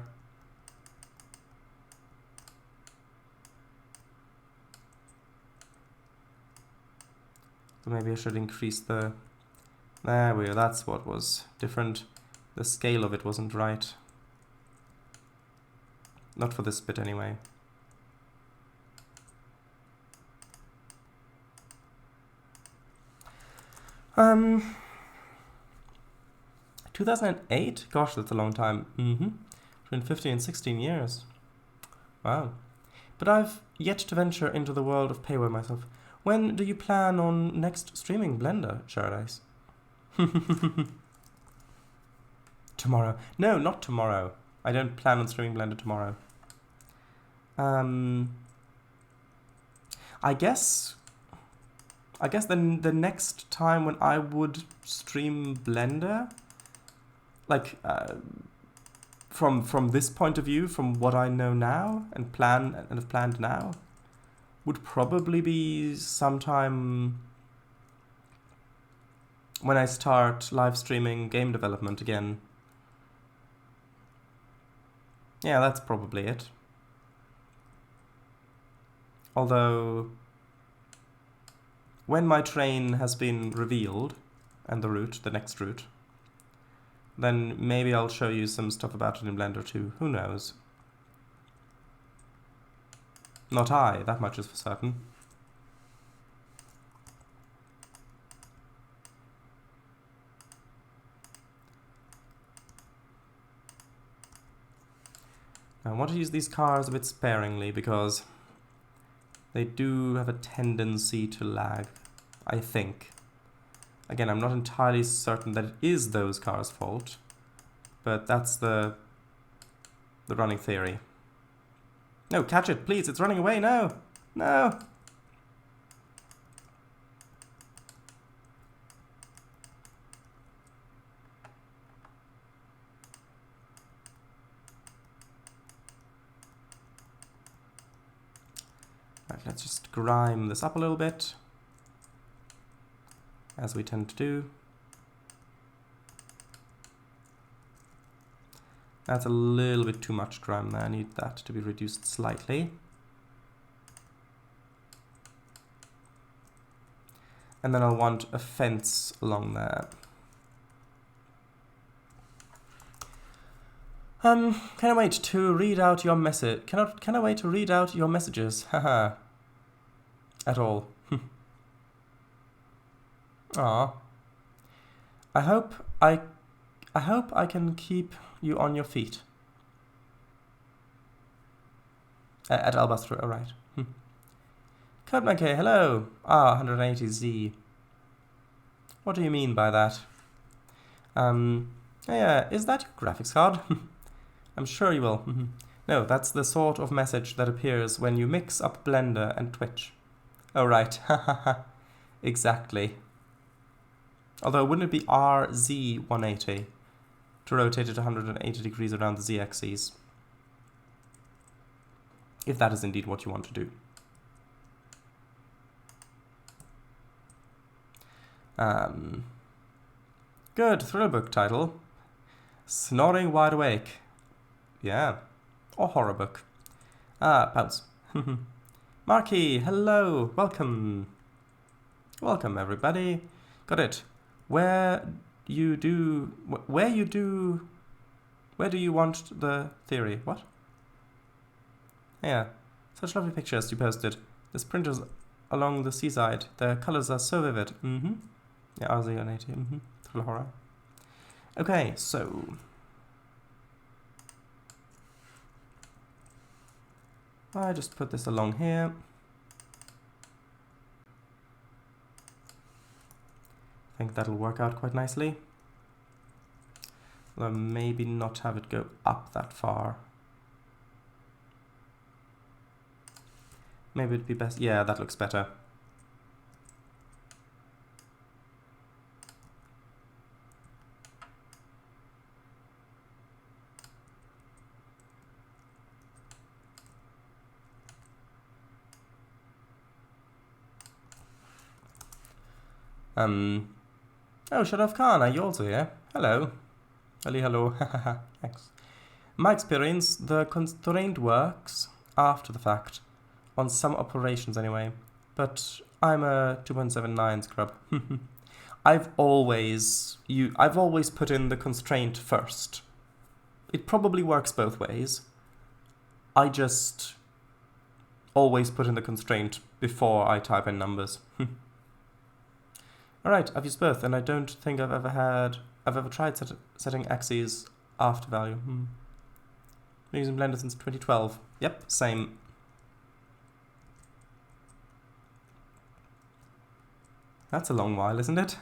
So maybe I should increase the... There we go, that's what was different. The scale of it wasn't right. Not for this bit anyway. 2008? Gosh, that's a long time. Between 15 and 16 years. Wow. But I've yet to venture into the world of payware myself. When do you plan on next streaming Blender, Paradise? Tomorrow. No, not tomorrow. I don't plan on streaming Blender tomorrow. I guess then the next time when I would stream Blender, like from this point of view, from what I know now and have planned now, would probably be sometime when I start live streaming game development again. Yeah, that's probably it. Although, when my train has been revealed, and the next route, then maybe I'll show you some stuff about it in Blender too. Who knows? Not I, that much is for certain. I want to use these cars a bit sparingly because they do have a tendency to lag, I think. Again, I'm not entirely certain that it is those cars' fault, but that's the running theory. No, catch it, please, it's running away, no! No! Right, let's just grime this up a little bit, as we tend to do. That's a little bit too much grime there. I need that to be reduced slightly. And then I'll want a fence along there. Can I wait to read out your message? Can I wait to read out your messages? Haha. At all. Aw. I hope I can keep you on your feet. At Albastro, alright. Code K, hello. 180Z. What do you mean by that? Yeah, is that your graphics card? I'm sure you will. No, that's the sort of message that appears when you mix up Blender and Twitch. Oh, right. Exactly. Although, wouldn't it be RZ180 to rotate it 180 degrees around the z-axis? If that is indeed what you want to do. Good thriller book title. Snoring Wide Awake. Yeah. Or horror book. Pounce. Marky, hello. Welcome. Welcome, everybody. Got it. Where do you want the theory? What? Yeah. Such lovely pictures you posted. This printer's along the seaside. The colors are so vivid. Yeah, RZ180. Thriller horror. Okay, so I just put this along here. I think that'll work out quite nicely. Although maybe not have it go up that far. Maybe it'd be best. Yeah, that looks better. Oh, Sheriff Khan, are you also here? Hello. Hello. Thanks. My experience, the constraint works after the fact. On some operations anyway. But I'm a 2.79 scrub. I've always put in the constraint first. It probably works both ways. I just always put in the constraint before I type in numbers. Alright, I've used both, and I don't think I've ever tried setting axes after value. Been using Blender since 2012. Yep, same. That's a long while, isn't it?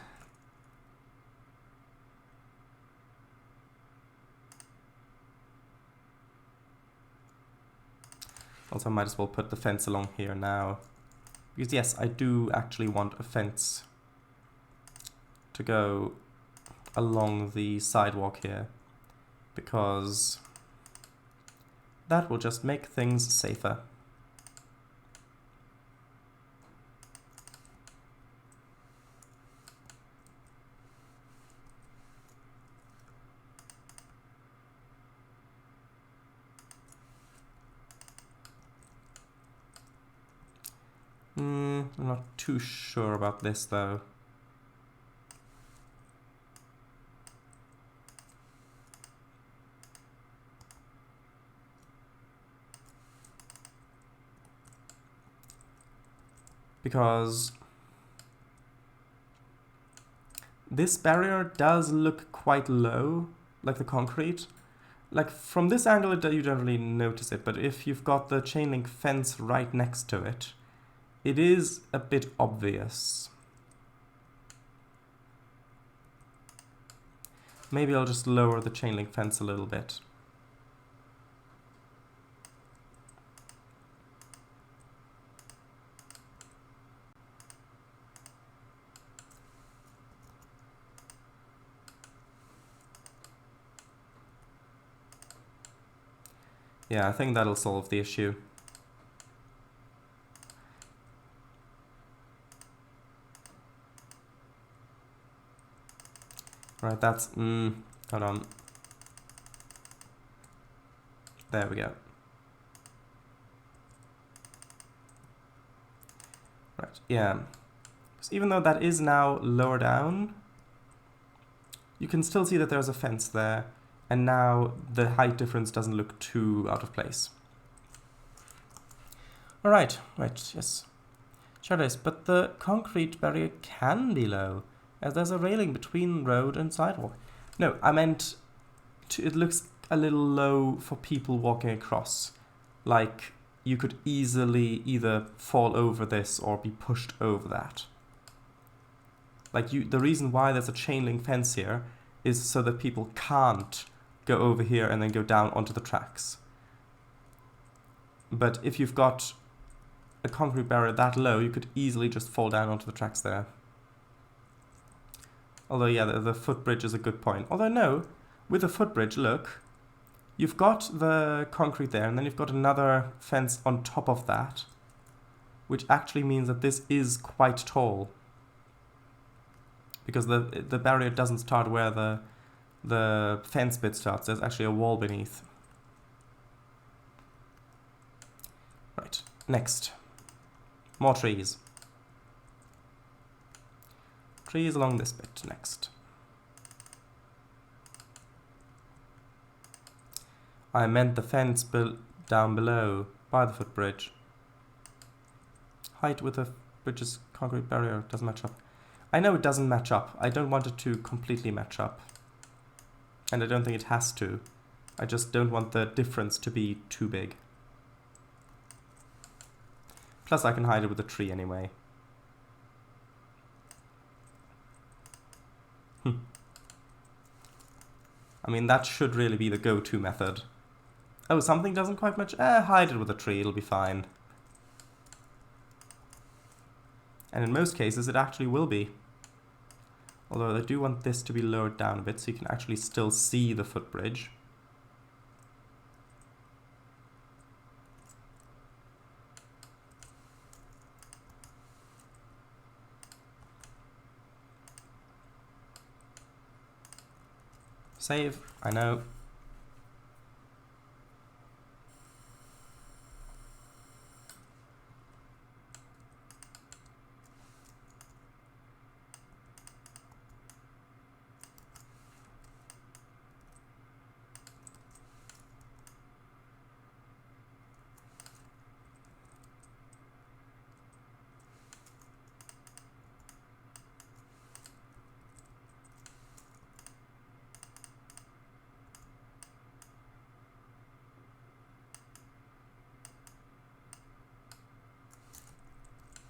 Also, I might as well put the fence along here now. Because yes, I do actually want a fence to go along the sidewalk here. Because that will just make things safer. I'm not too sure about this though. Because this barrier does look quite low, like the concrete. Like from this angle you don't really notice it, but if you've got the chain link fence right next to it, it is a bit obvious. Maybe I'll just lower the chain link fence a little bit. Yeah, I think that'll solve the issue. Right, that's... hold on. There we go. Right, yeah. So even though that is now lower down, you can still see that there's a fence there, and now the height difference doesn't look too out of place. Alright, right, yes. Sure it is, but the concrete barrier can be low, as there's a railing between road and sidewalk. No, I meant it looks a little low for people walking across. Like, you could easily either fall over this or be pushed over that. Like, the reason why there's a chain link fence here is so that people can't go over here and then go down onto the tracks. But if you've got a concrete barrier that low, you could easily just fall down onto the tracks there. Although, yeah, the footbridge is a good point. Although, no, with the footbridge, look, you've got the concrete there, and then you've got another fence on top of that, which actually means that this is quite tall. Because the barrier doesn't start where the fence bit starts. There's actually a wall beneath. Right, next. More trees. Trees along this bit next. I meant the fence built down below by the footbridge. Height with the bridge's concrete barrier doesn't match up. I know it doesn't match up. I don't want it to completely match up. And I don't think it has to. I just don't want the difference to be too big. Plus I can hide it with a tree anyway. I mean, that should really be the go-to method. Oh, something doesn't quite match? Hide it with a tree, it'll be fine. And in most cases, it actually will be. Although I do want this to be lowered down a bit so you can actually still see the footbridge. Save, I know.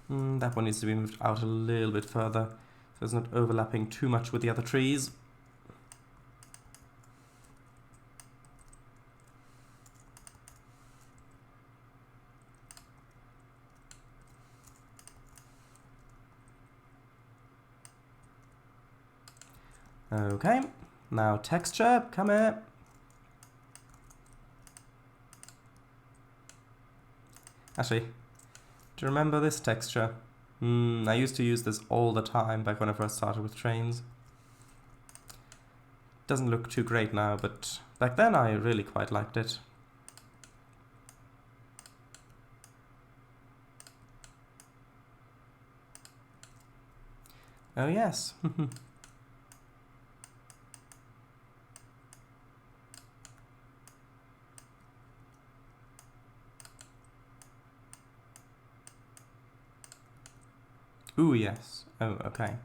That one needs to be moved out a little bit further, so it's not overlapping too much with the other trees. Okay, now texture, come here. Actually, do you remember this texture? I used to use this all the time back when I first started with Trainz. Doesn't look too great now, but back then I really quite liked it. Oh yes. Ooh, yes. Oh, okay.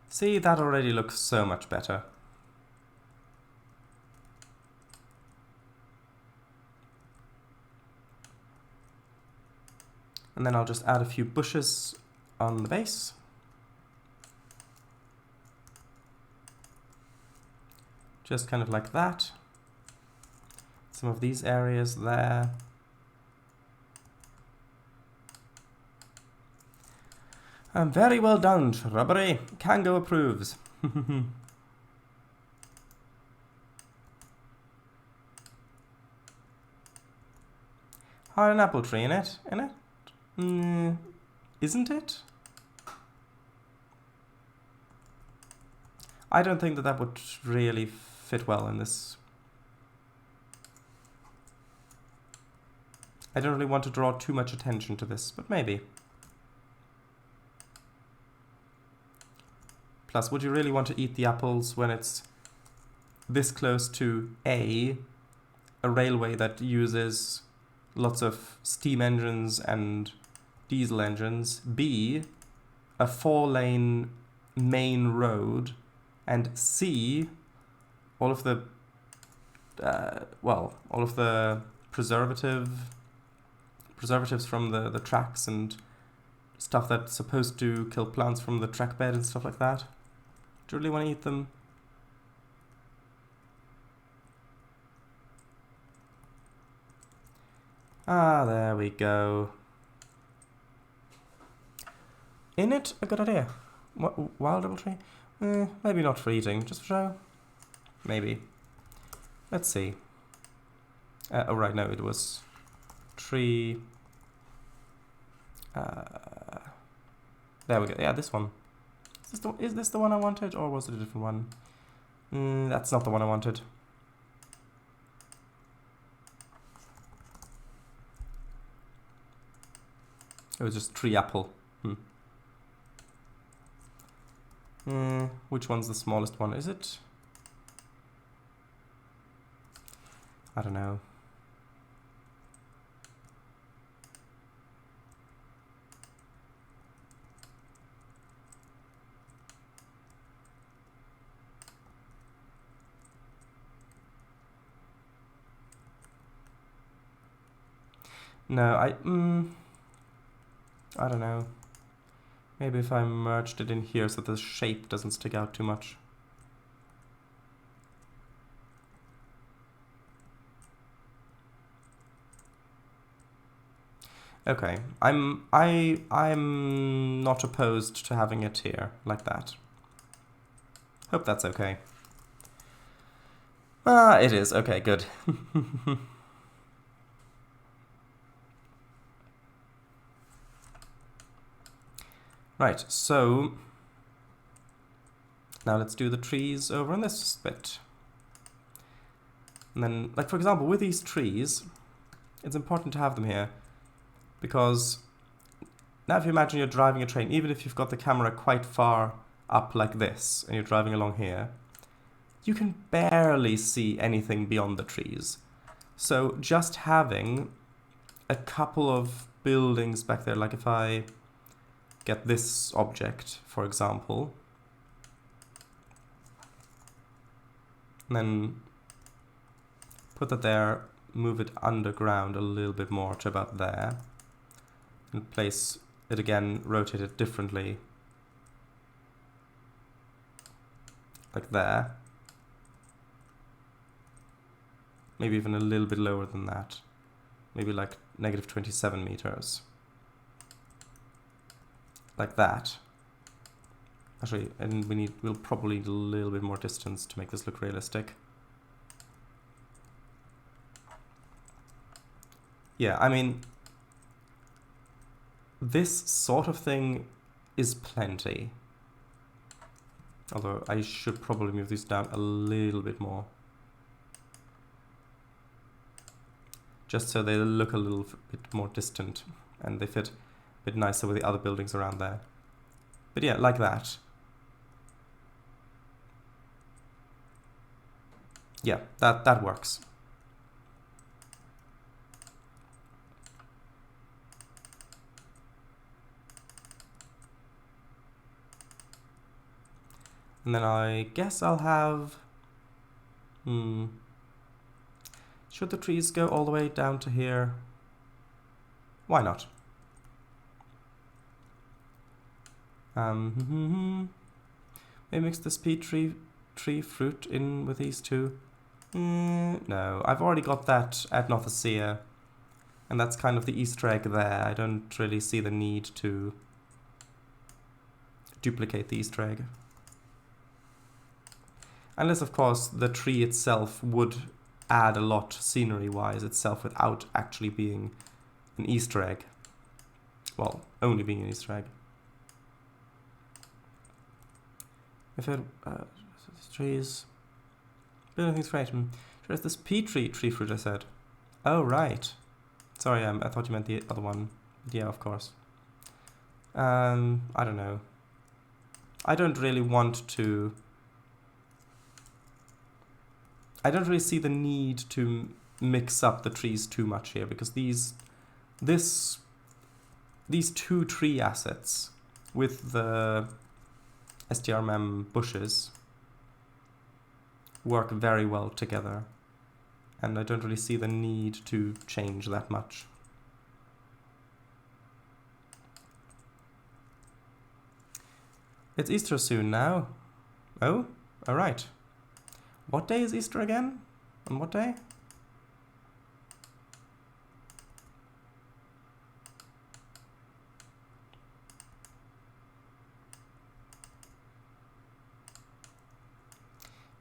See, that already looks so much better. And then I'll just add a few bushes on the base. Just kind of like that. Some of these areas there. Very well done, Shrubbery. Kango approves. Had an apple tree in it? Isn't it? I don't think that would really fit well in this. I don't really want to draw too much attention to this, but maybe. Plus, would you really want to eat the apples when it's this close to A, a railway that uses lots of steam engines and diesel engines, B, a 4-lane main road, and C, all of the preservatives from the tracks and stuff that's supposed to kill plants from the track bed and stuff like that. Do you really want to eat them? Ah, there we go. In it, a good idea. What, wild apple tree? Maybe not for eating, just for show. Maybe. Let's see. Oh right, no, it was tree. There we go. Yeah, this one. Is this the one I wanted, or was it a different one? That's not the one I wanted. It was just tree apple. Which one's the smallest one? Is it? I don't know. No, I don't know. Maybe if I merged it in here so the shape doesn't stick out too much. Okay, I'm not opposed to having it here like that. Hope that's okay. Ah, it is. Okay, good. Right, so now let's do the trees over on this bit. And then, like for example, with these trees, it's important to have them here because now if you imagine you're driving a train, even if you've got the camera quite far up like this and you're driving along here, you can barely see anything beyond the trees. So just having a couple of buildings back there, like if I get this object, for example, and then put that there, move it underground a little bit more to about there, and place it again, rotate it differently, like there. Maybe even a little bit lower than that. Maybe like negative 27 meters. Like that. Actually, and we'll probably need a little bit more distance to make this look realistic. Yeah, I mean, this sort of thing is plenty. Although I should probably move these down a little bit more. Just so they look a little bit more distant and they fit a bit nicer with the other buildings around there. But yeah, like that. Yeah, that works. And then I guess I'll have... Should the trees go all the way down to here? Why not? Maybe mix this tree fruit in with these two. No, I've already got that at Northasia. And that's kind of the Easter egg there. I don't really see the need to duplicate the Easter egg. Unless, of course, the tree itself would add a lot scenery-wise itself without actually being an Easter egg. Well, only being an Easter egg. If it trees, building things great. There's this tree fruit I said. Oh right. Sorry, I thought you meant the other one. Yeah, of course. I don't know. I don't really want to. I don't really see the need to mix up the trees too much here because these two tree assets with the STRMM bushes work very well together, and I don't really see the need to change that much. It's Easter soon now. Oh, alright. What day is Easter again? On what day?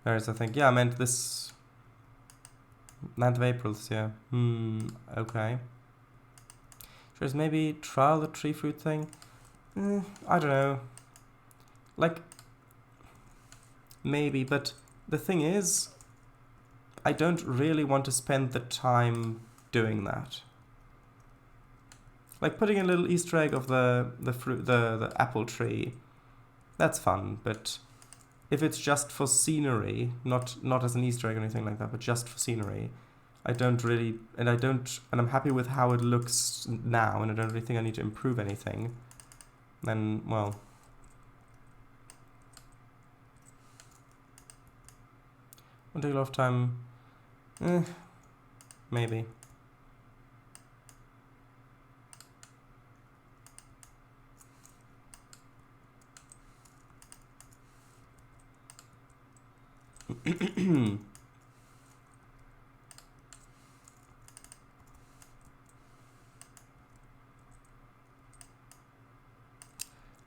There's, I think, yeah, I meant this 9th of April, yeah. Okay. There's maybe trial the tree fruit thing. I don't know. Like, maybe, but the thing is, I don't really want to spend the time doing that. Like putting a little Easter egg of the apple tree, that's fun, but if it's just for scenery, not as an Easter egg or anything like that, but just for scenery, I don't really, and I'm happy with how it looks now, and I don't really think I need to improve anything, then, well, won't take a lot of time. Maybe.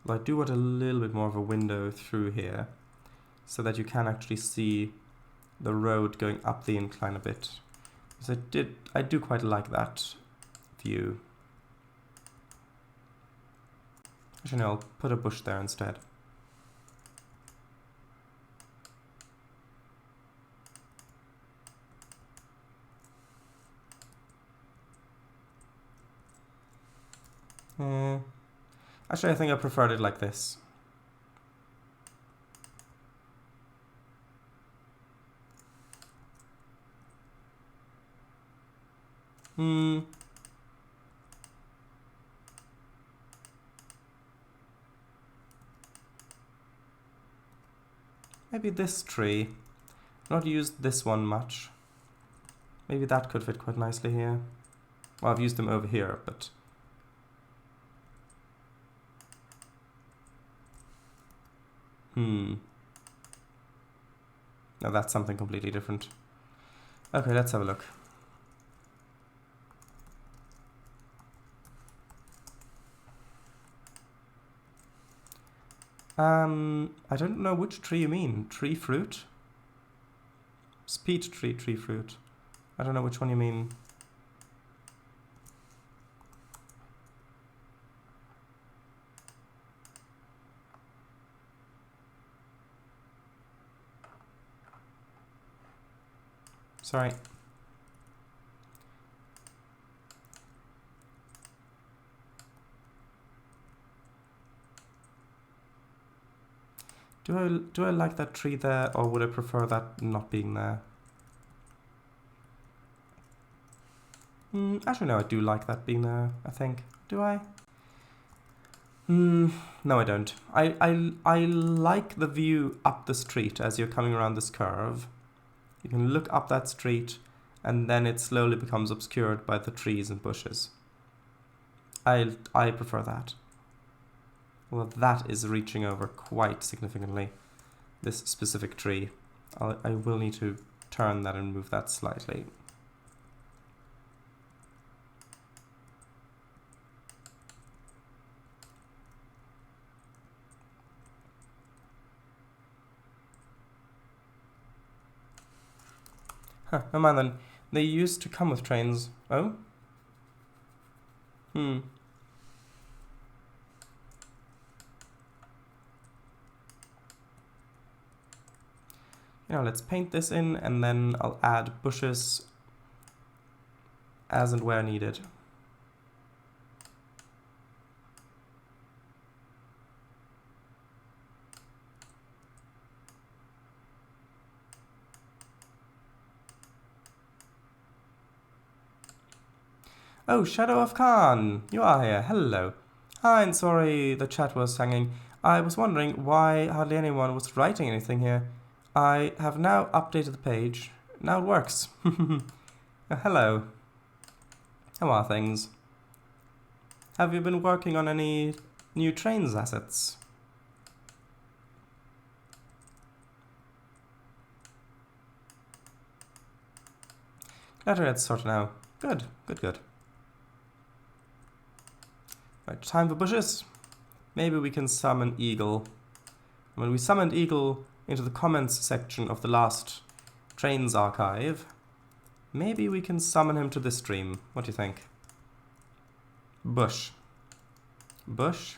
Well, I do want a little bit more of a window through here so that you can actually see the road going up the incline a bit. Because I do quite like that view. Actually, no, I'll put a bush there instead. Actually, I think I preferred it like this. Maybe this tree. Not used this one much. Maybe that could fit quite nicely here. Well, I've used them over here, but... Now that's something completely different. Okay, let's have a look. I don't know which tree you mean. Tree fruit? Speed tree, tree fruit. I don't know which one you mean. Sorry. Do I like that tree there, or would I prefer that not being there? Actually, no, I do like that being there, I think. Do I? No, I don't. I like the view up the street as you're coming around this curve. You can look up that street, and then it slowly becomes obscured by the trees and bushes. I prefer that. Well, that is reaching over quite significantly, this specific tree. I will need to turn that and move that slightly. Huh, never mind then. They used to come with trains. Oh? You know, let's paint this in, and then I'll add bushes as and where needed. Oh, Shadow of Khan! You are here, hello. Hi, and sorry the chat was hanging. I was wondering why hardly anyone was writing anything here. I have now updated the page. Now it works. Hello. How are things? Have you been working on any new Trainz assets? Glad it's sorted now. Good, good, good. Right, time for bushes. Maybe we can summon Eagle. When we summoned Eagle into the comments section of the last Trainz archive, maybe we can summon him to this stream. What do you think? Bush. Bush.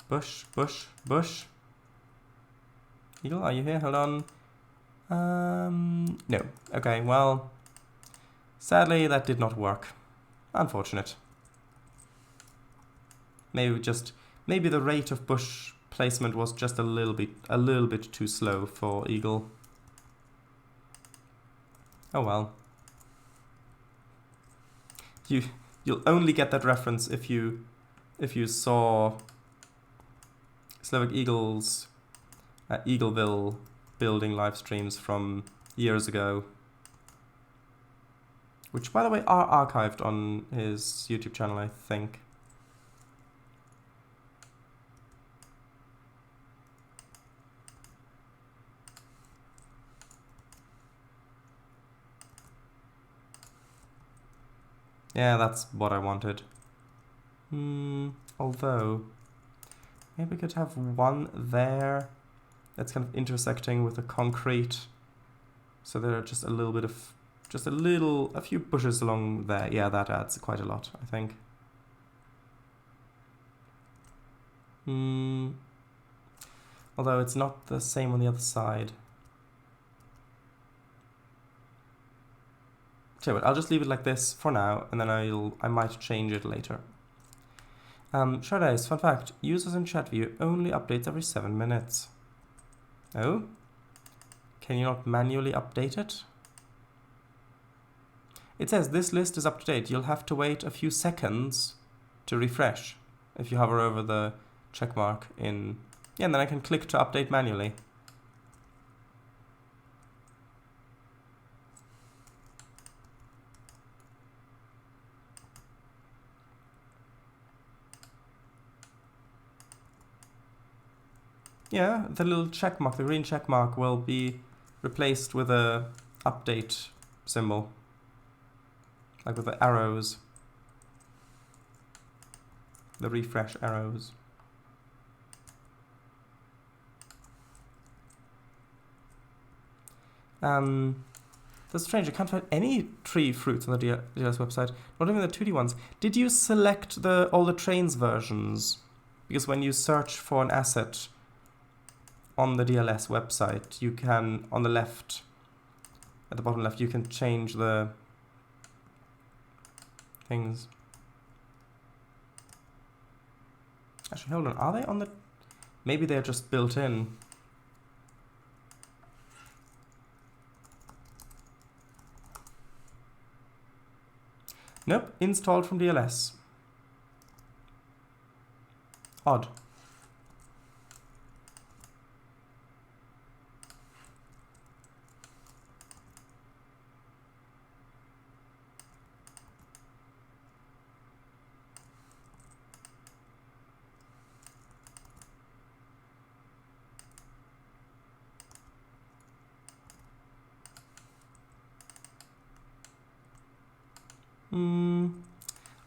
Bush, bush, bush. Eagle, are you here? Hold on. No. Okay, well, sadly that did not work. Unfortunate. Maybe the rate of bush placement was just a little bit too slow for Eagle. Oh well. You'll only get that reference if you saw Slovak Eagle's Eagleville building live streams from years ago, which by the way are archived on his YouTube channel, I think. Yeah, that's what I wanted. Although, maybe we could have one there that's kind of intersecting with the concrete. So there are just a little bit of, a few bushes along there. Yeah, that adds quite a lot, I think. Although it's not the same on the other side. Tell you what, I'll just leave it like this for now, and then I might change it later. Shreddice, fun fact, users in chat view only updates every 7 minutes. Oh? Can you not manually update it? It says this list is up to date. You'll have to wait a few seconds to refresh if you hover over the check mark in... Yeah, and then I can click to update manually. Yeah, the little check mark, the green check mark will be replaced with a update symbol, like with the arrows, the refresh arrows. That's strange, I can't find any tree fruits on the DLS website, not even the 2D ones. Did you select all the Trainz versions? Because when you search for an asset on the DLS website, you can, on the left, at the bottom left, you can change the things. Actually, hold on, are they on the... Maybe they're just built in. Nope, installed from DLS. Odd.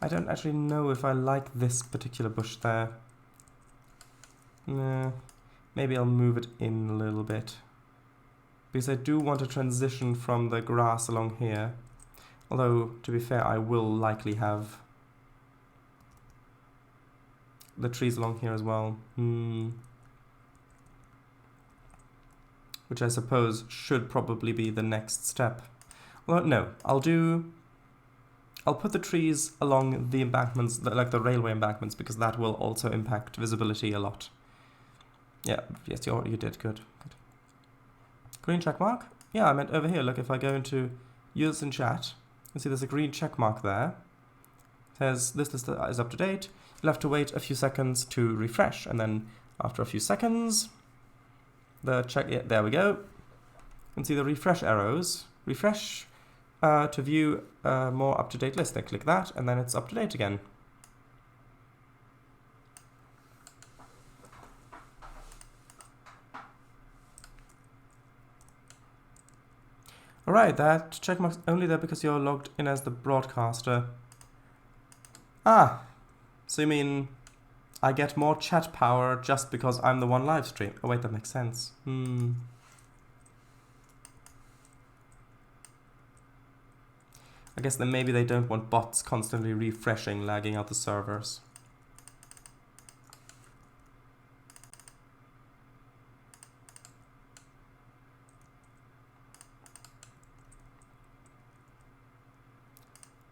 I don't actually know if I like this particular bush there. Nah, maybe I'll move it in a little bit. Because I do want to transition from the grass along here. Although, to be fair, I will likely have the trees along here as well. Which I suppose should probably be the next step. Well, no, I'll put the trees along the embankments, like the railway embankments, because that will also impact visibility a lot. Yeah, yes, you did, good. Green check mark? Yeah, I meant over here, look, if I go into use in chat, you see there's a green check mark there. It says this list is up to date. You'll have to wait a few seconds to refresh, and then after a few seconds, the check, yeah, there we go. You can see the refresh arrows. Refresh to view a more up-to-date list. I click that, and then it's up to date again. Alright, that checkmark's only there because you're logged in as the broadcaster. Ah, so you mean I get more chat power just because I'm the one live stream? Oh wait, that makes sense. I guess then maybe they don't want bots constantly refreshing, lagging out the servers.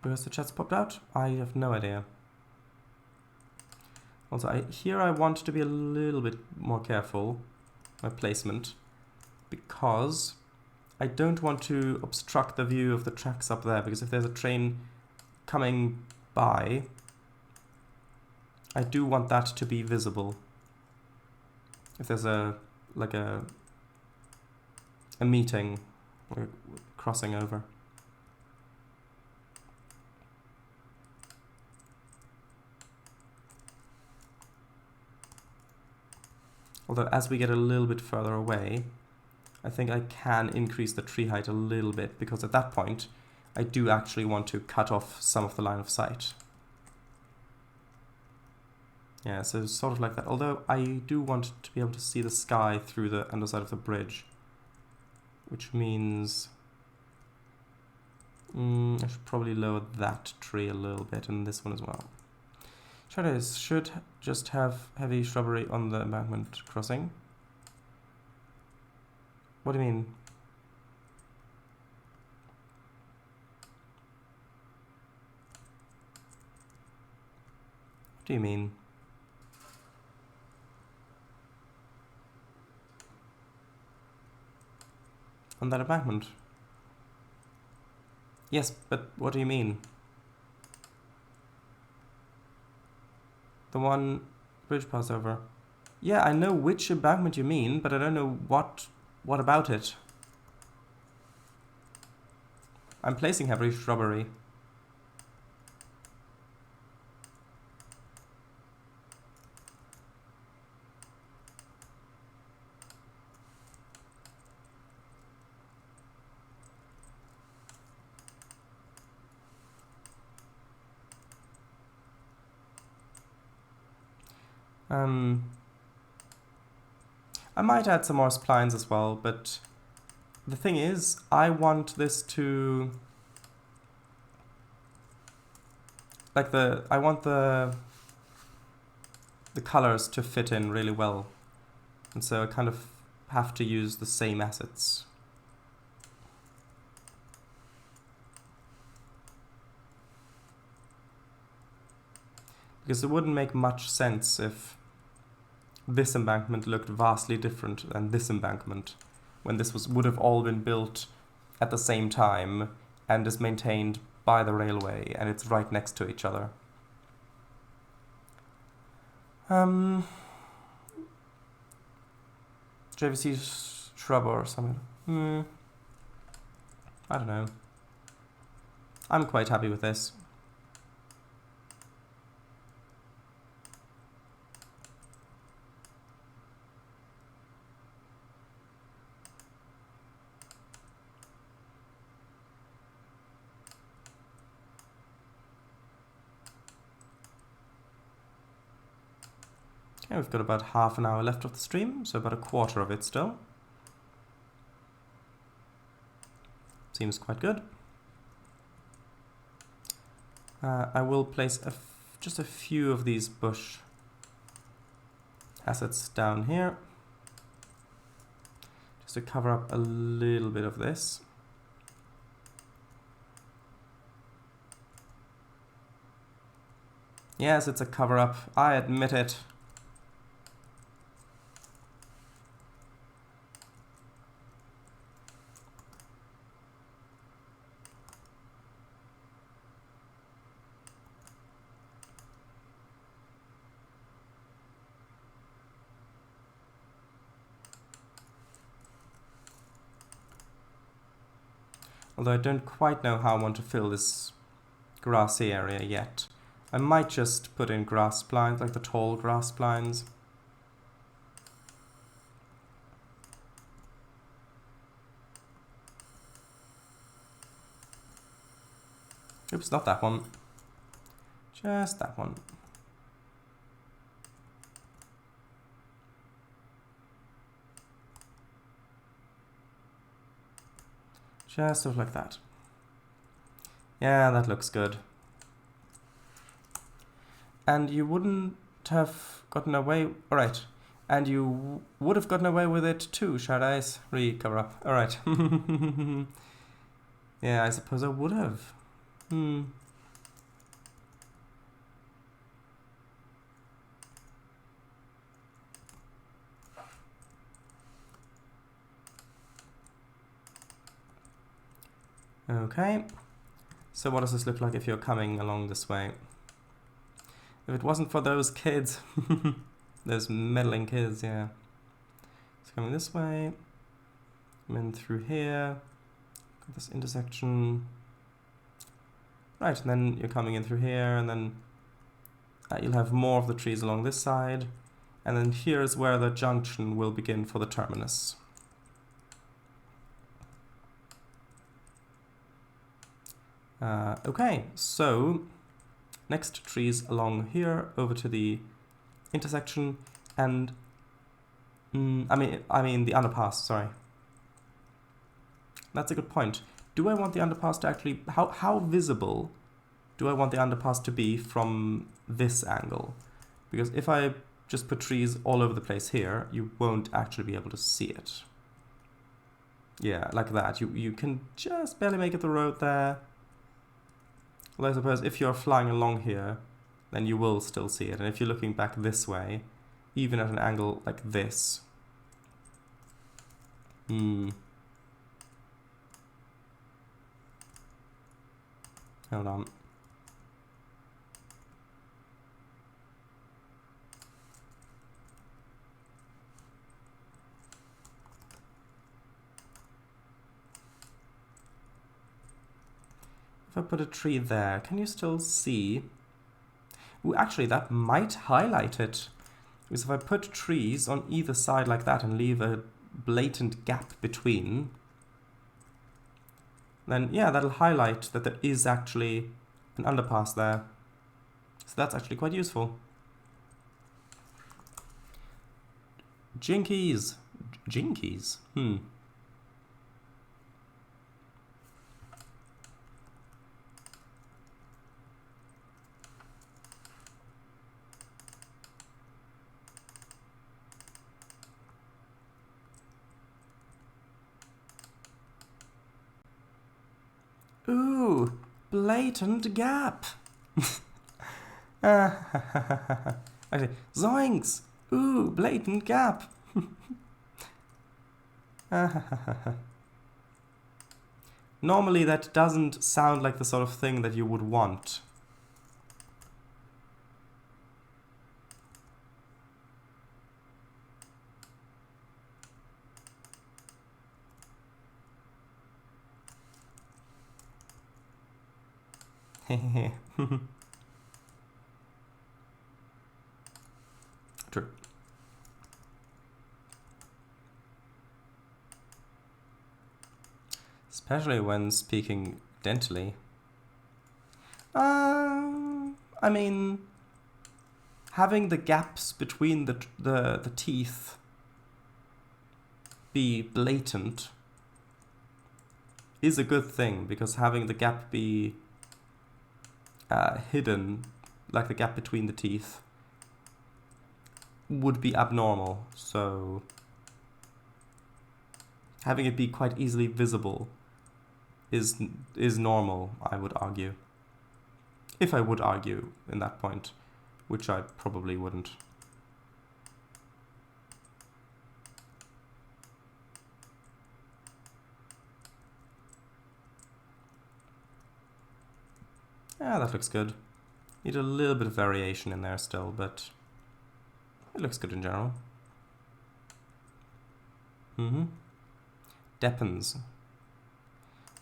Because the chat's popped out? I have no idea. Also, here I want to be a little bit more careful, my placement, because I don't want to obstruct the view of the tracks up there, because if there's a train coming by, I do want that to be visible. If there's a meeting or crossing over. Although as we get a little bit further away, I think I can increase the tree height a little bit, because at that point I do actually want to cut off some of the line of sight. Yeah, so sort of like that. Although I do want to be able to see the sky through the underside of the bridge, which means I should probably lower that tree a little bit, and this one as well. Shadows should just have heavy shrubbery on the embankment crossing. What do you mean? What do you mean? On that embankment? Yes, but what do you mean? The one bridge passover. Yeah, I know which embankment you mean, but I don't know what about it. I'm placing heavy shrubbery. I might add some more splines as well, but the thing is, I want this to... like I want the colors to fit in really well. And so I kind of have to use the same assets. Because it wouldn't make much sense if this embankment looked vastly different than this embankment, when this would have all been built at the same time and is maintained by the railway and it's right next to each other. JVC shrub or something. I don't know. I'm quite happy with this. Okay, we've got about half an hour left of the stream, so about a quarter of it still. Seems quite good. I will place just a few of these bush assets down here, just to cover up a little bit of this. Yes, it's a cover-up, I admit it. Although I don't quite know how I want to fill this grassy area yet. I might just put in grass blinds, like the tall grass blinds. Oops, not that one. Just that one. Just sort of like that. Yeah, that looks good. And you wouldn't have gotten away... Alright. And you would have gotten away with it too, Shardais. Recover up. Alright. Yeah, I suppose I would have. Okay. So what does this look like if you're coming along this way? If it wasn't for those kids, those meddling kids, yeah. It's coming this way, come in through here, got this intersection. Right, and then you're coming in through here, and then you'll have more of the trees along this side, and then here is where the junction will begin for the terminus. Okay, so next trees along here over to the intersection, and I mean the underpass. Sorry, that's a good point. Do I want the underpass to actually how visible do I want the underpass to be from this angle? Because if I just put trees all over the place here, you won't actually be able to see it. Yeah, like that. You can just barely make it the road there. Well, I suppose if you're flying along here, then you will still see it. And if you're looking back this way, even at an angle like this. Hold on. If I put a tree there, can you still see? Ooh, actually, that might highlight it. Because if I put trees on either side like that and leave a blatant gap between, then yeah, that'll highlight that there is actually an underpass there. So that's actually quite useful. Jinkies. Jinkies? Ooh, blatant gap. Actually, zoinks! Ooh, blatant gap. Normally that doesn't sound like the sort of thing that you would want. True. Especially when speaking dentally. I mean, having the gaps between the teeth be blatant is a good thing, because having the gap be hidden, like the gap between the teeth, would be abnormal. So having it be quite easily visible is normal, I would argue. If I would argue in that point, which I probably wouldn't. Yeah, that looks good. Need a little bit of variation in there still, but it looks good in general. Depends.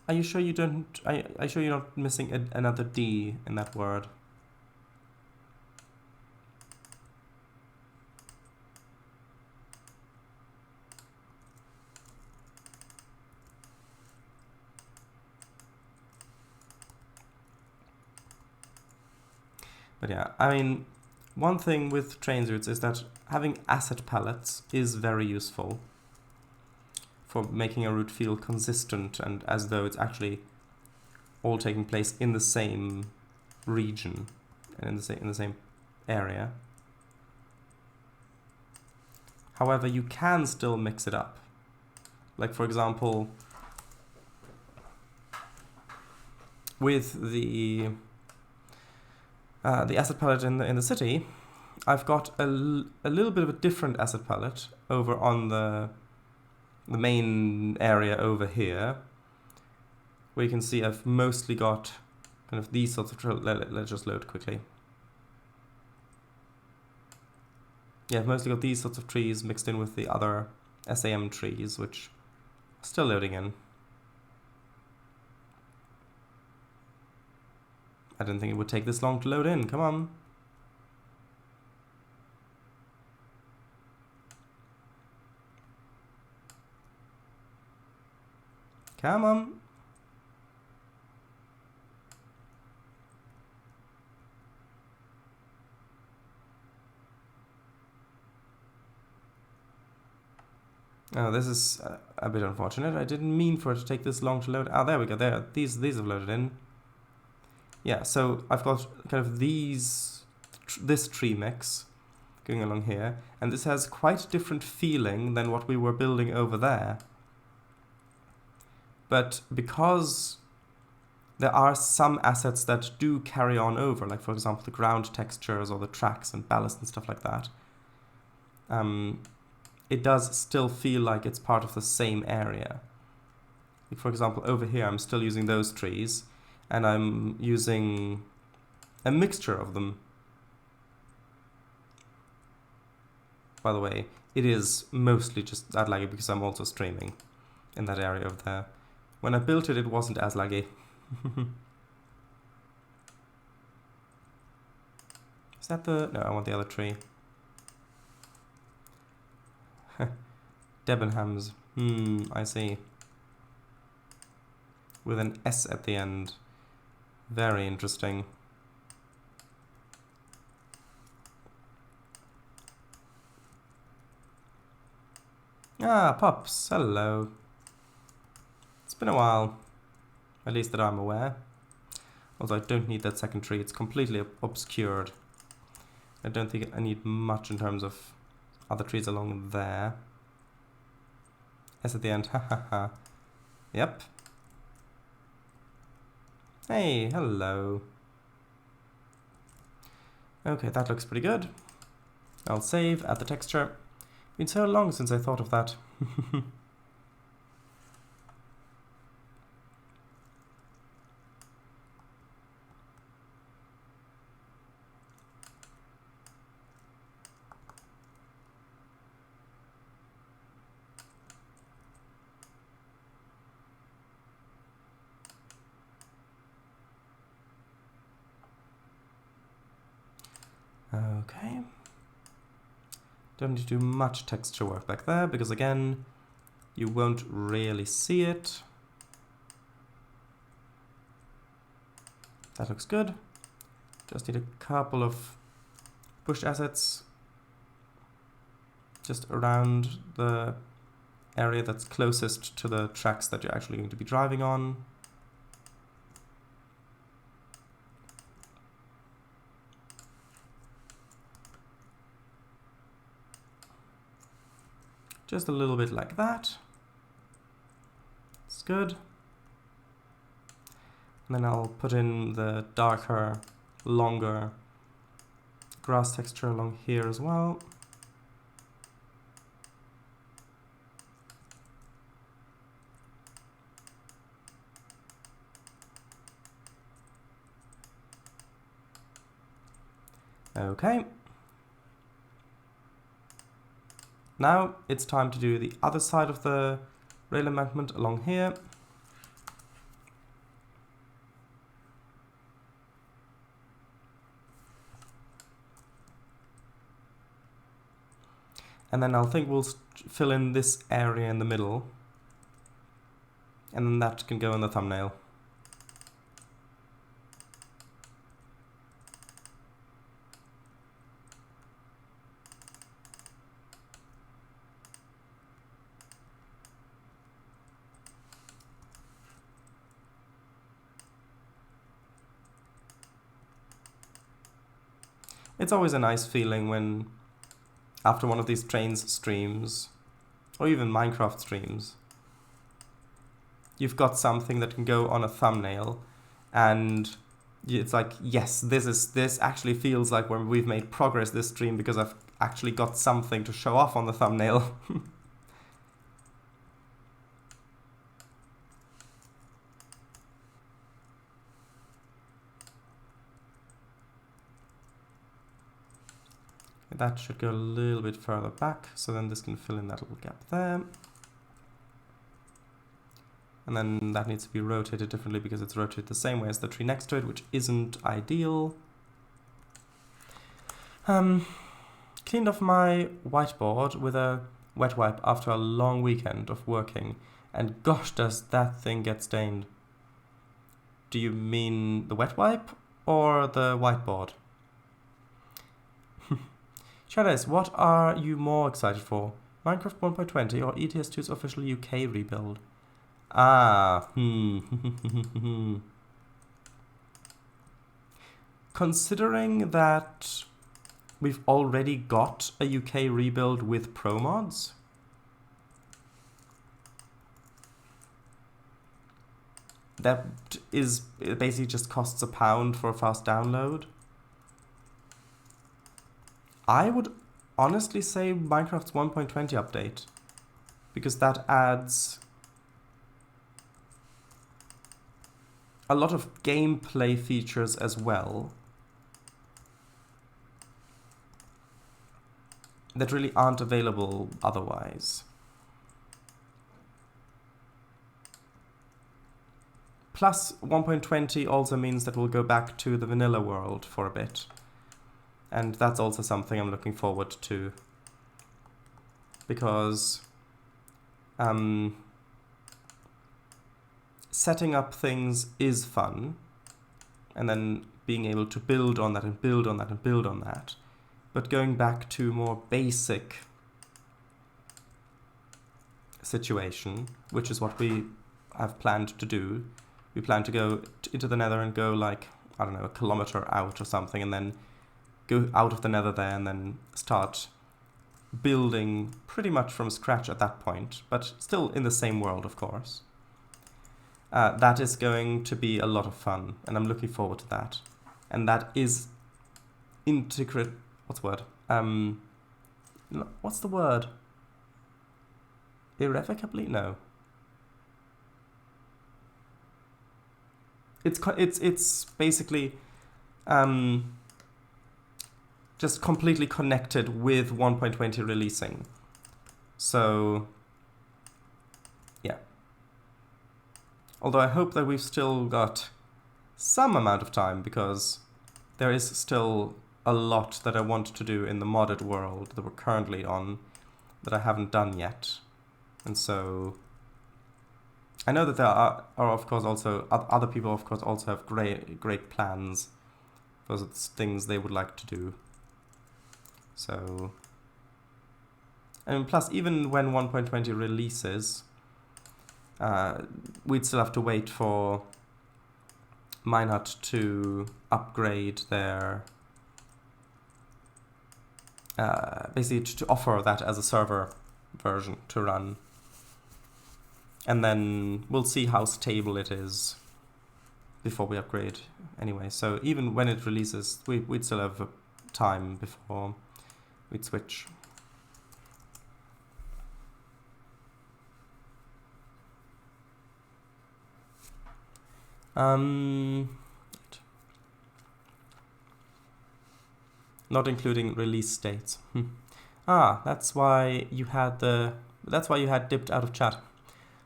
Are you sure you don't? Are you sure you're not missing another D in that word? But yeah, I mean, one thing with Trainz roots is that having asset palettes is very useful for making a root feel consistent and as though it's actually all taking place in the same region and in the same area. However, you can still mix it up. Like, for example, with the asset palette in the city, I've got a little bit of a different asset palette over on the main area over here, where you can see I've mostly got kind of these sorts of let's just load quickly. Yeah, I've mostly got these sorts of trees mixed in with the other SAM trees, which are still loading in. I didn't think it would take this long to load in. Come on. Come on. Oh, this is a bit unfortunate. I didn't mean for it to take this long to load. Oh, there we go. There, these have loaded in. Yeah, so I've got kind of this tree mix going along here, and this has quite a different feeling than what we were building over there. But because there are some assets that do carry on over, like for example the ground textures or the tracks and ballast and stuff like that, it does still feel like it's part of the same area. Like for example over here I'm still using those trees, and I'm using a mixture of them. By the way, it is mostly just that laggy because I'm also streaming in that area over there. When I built it, it wasn't as laggy. Is that the... No, I want the other tree. Debenhams. I see. With an S at the end. Very interesting. Ah, Pops, hello. It's been a while, at least that I'm aware. Although I don't need that second tree, it's completely obscured. I don't think I need much in terms of other trees along there. S at the end, hahaha. Yep. Hey, hello. Okay, that looks pretty good. I'll save, add the texture. Been so long since I thought of that. Okay. Don't need to do much texture work back there, because again, you won't really see it. That looks good. Just need a couple of bush assets just around the area that's closest to the tracks that you're actually going to be driving on. Just a little bit like that. It's good. And then I'll put in the darker, longer grass texture along here as well. Okay. Now it's time to do the other side of the rail embankment along here. And then I'll think we'll fill in this area in the middle. And then that can go in the thumbnail. It's always a nice feeling when, after one of these Trainz streams, or even Minecraft streams, you've got something that can go on a thumbnail, and it's like, yes, this actually feels like when we've made progress this stream because I've actually got something to show off on the thumbnail. That should go a little bit further back, so then this can fill in that little gap there. And then that needs to be rotated differently because it's rotated the same way as the tree next to it, which isn't ideal. Cleaned off my whiteboard with a wet wipe after a long weekend of working, and gosh, does that thing get stained. Do you mean the wet wipe or the whiteboard? Shadows, what are you more excited for? Minecraft 1.20 or ETS2's official UK rebuild? Ah, Considering that we've already got a UK rebuild with pro mods, that is, it basically just costs £1 for a fast download. I would honestly say Minecraft's 1.20 update, because that adds a lot of gameplay features as well that really aren't available otherwise. Plus, 1.20 also means that we'll go back to the vanilla world for a bit. And that's also something I'm looking forward to, because setting up things is fun, and then being able to build on that and build on that and build on that. But going back to more basic situation, which is what we have planned to do. We plan to go into the nether and go like, I don't know, a kilometer out or something, and then go out of the nether there and then start building pretty much from scratch at that point, but still in the same world, of course. That is going to be a lot of fun, and I'm looking forward to that. And that is integrate. What's the word? What's the word? Irrevocably? No. It's basically just completely connected with 1.20 releasing. So yeah. Although I hope that we've still got some amount of time, because there is still a lot that I want to do in the modded world that we're currently on that I haven't done yet. And so I know that there are of course also other people, of course, also have great plans for things they would like to do. So, and plus, even when 1.20 releases, we'd still have to wait for Minehut to upgrade their basically to offer that as a server version to run. And then we'll see how stable it is before we upgrade anyway. So even when it releases, we'd still have time before we'd switch. Not including release dates. That's why you had dipped out of chat.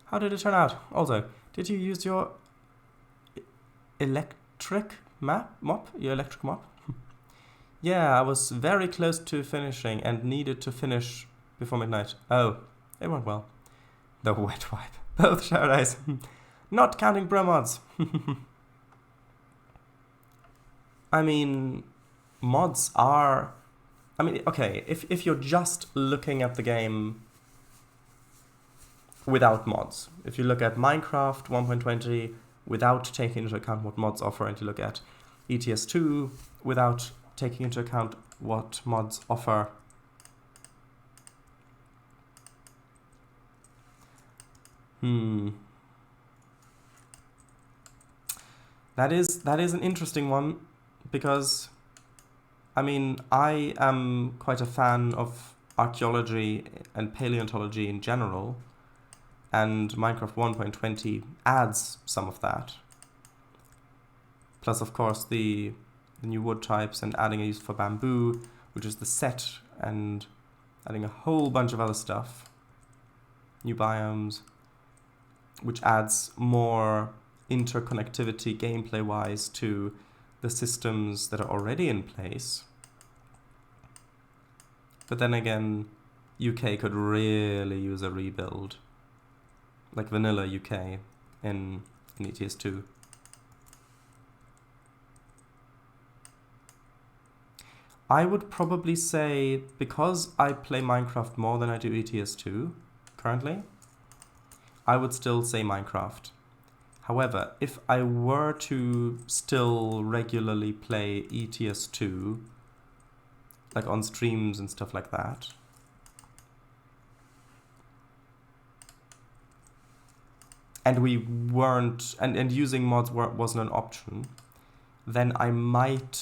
How did it turn out? Also, did you use your electric mop? Your electric mop? Yeah, I was very close to finishing and needed to finish before midnight. Oh, it went well. The wet wipe. Both shower eyes. Not counting bro mods. I mean, mods are... I mean, okay, if you're just looking at the game without mods, if you look at Minecraft 1.20 without taking into account what mods offer, and you look at ETS2 without taking into account what mods offer, that is an interesting one, because I mean, I am quite a fan of archaeology and paleontology in general, and Minecraft 1.20 adds some of that. Plus, of course, the new wood types and adding a use for bamboo, which is the set, and adding a whole bunch of other stuff. New biomes, which adds more interconnectivity gameplay-wise to the systems that are already in place. But then again, UK could really use a rebuild. Like vanilla UK in ETS2. I would probably say, because I play Minecraft more than I do ETS2 currently, I would still say Minecraft. However, if I were to still regularly play ETS2, like on streams and stuff like that, and we weren't, and using mods wasn't an option, then I might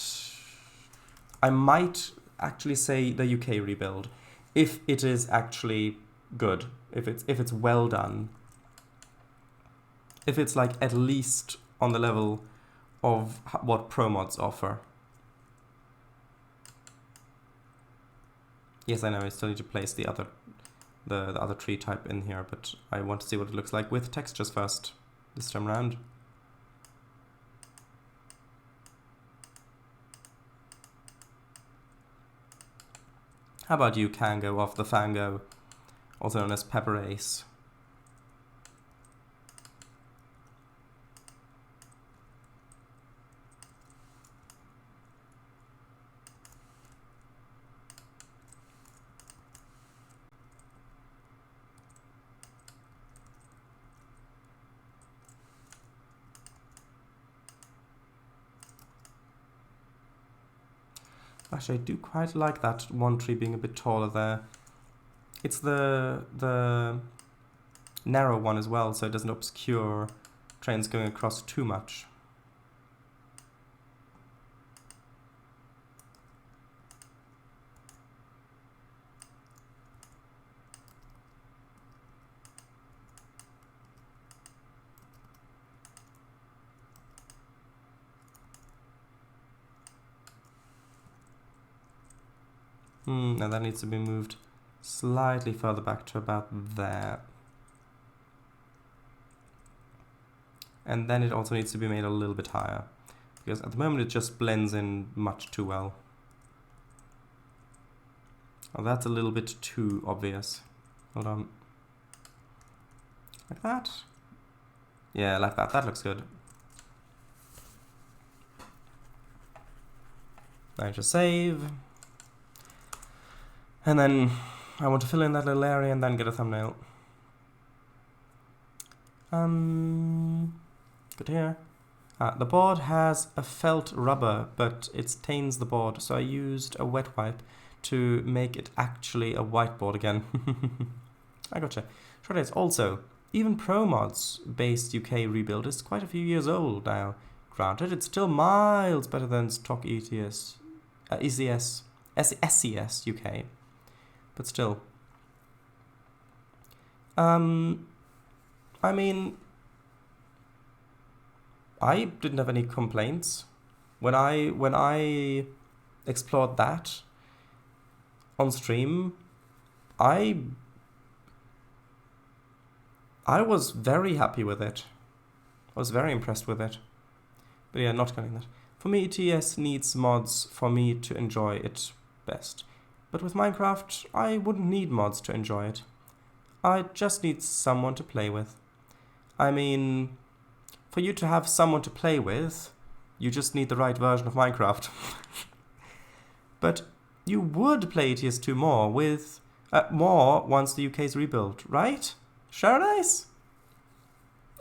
actually say the UK rebuild, if it is actually good, if it's well done, if it's like at least on the level of what pro mods offer. Yes, I know I still need to place the other tree type in here, but I want to see what it looks like with textures first this time around. How about you, Kango of the Fango, also known as Pepper Ace? Actually, I do quite like that one tree being a bit taller there. It's the narrow one as well, so it doesn't obscure trains going across too much. And that needs to be moved slightly further back to about there. And then it also needs to be made a little bit higher, because at the moment it just blends in much too well. Oh, that's a little bit too obvious. Hold on. Like that? Yeah, like that. That looks good. I just save. And then I want to fill in that little area and then get a thumbnail. Good here. The board has a felt rubber, but it stains the board, so I used a wet wipe to make it actually a whiteboard again. I gotcha. Sure is. Also, even ProMod's based UK rebuild is quite a few years old now. Granted, it's still miles better than stock ETS, ECS, SES UK. But still. I mean, I didn't have any complaints when I explored that on stream. I was very happy with it. I was very impressed with it. But yeah, not counting that. For me, ETS needs mods for me to enjoy it best. But with Minecraft, I wouldn't need mods to enjoy it. I just need someone to play with. I mean, for you to have someone to play with, you just need the right version of Minecraft. But you would play ETS2 more with more once the UK's rebuilt, right? Paradise?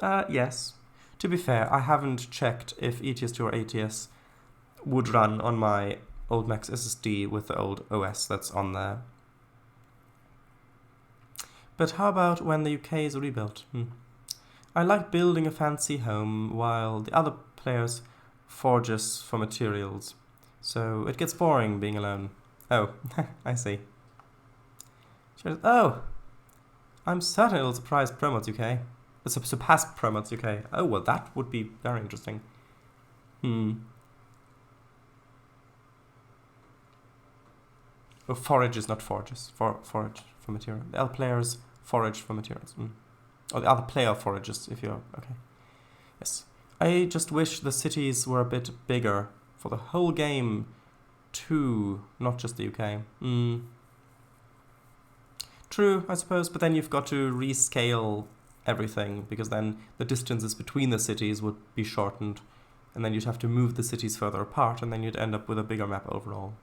Yes. To be fair, I haven't checked if ETS2 or ATS would run on my old Max SSD with the old OS that's on there. But how about when the UK is rebuilt? I like building a fancy home while the other players forges for materials. So it gets boring being alone. Oh, I see. Oh, I'm certain it'll surprise ProMods UK. Surpass ProMods UK. Oh, well, that would be very interesting. Oh, forages, not forages. Forage for material. The other players forage for materials. Or the other player forages, if you're... Okay. Yes. I just wish the cities were a bit bigger for the whole game too, not just the UK. True, I suppose, but then you've got to rescale everything, because then the distances between the cities would be shortened, and then you'd have to move the cities further apart, and then you'd end up with a bigger map overall.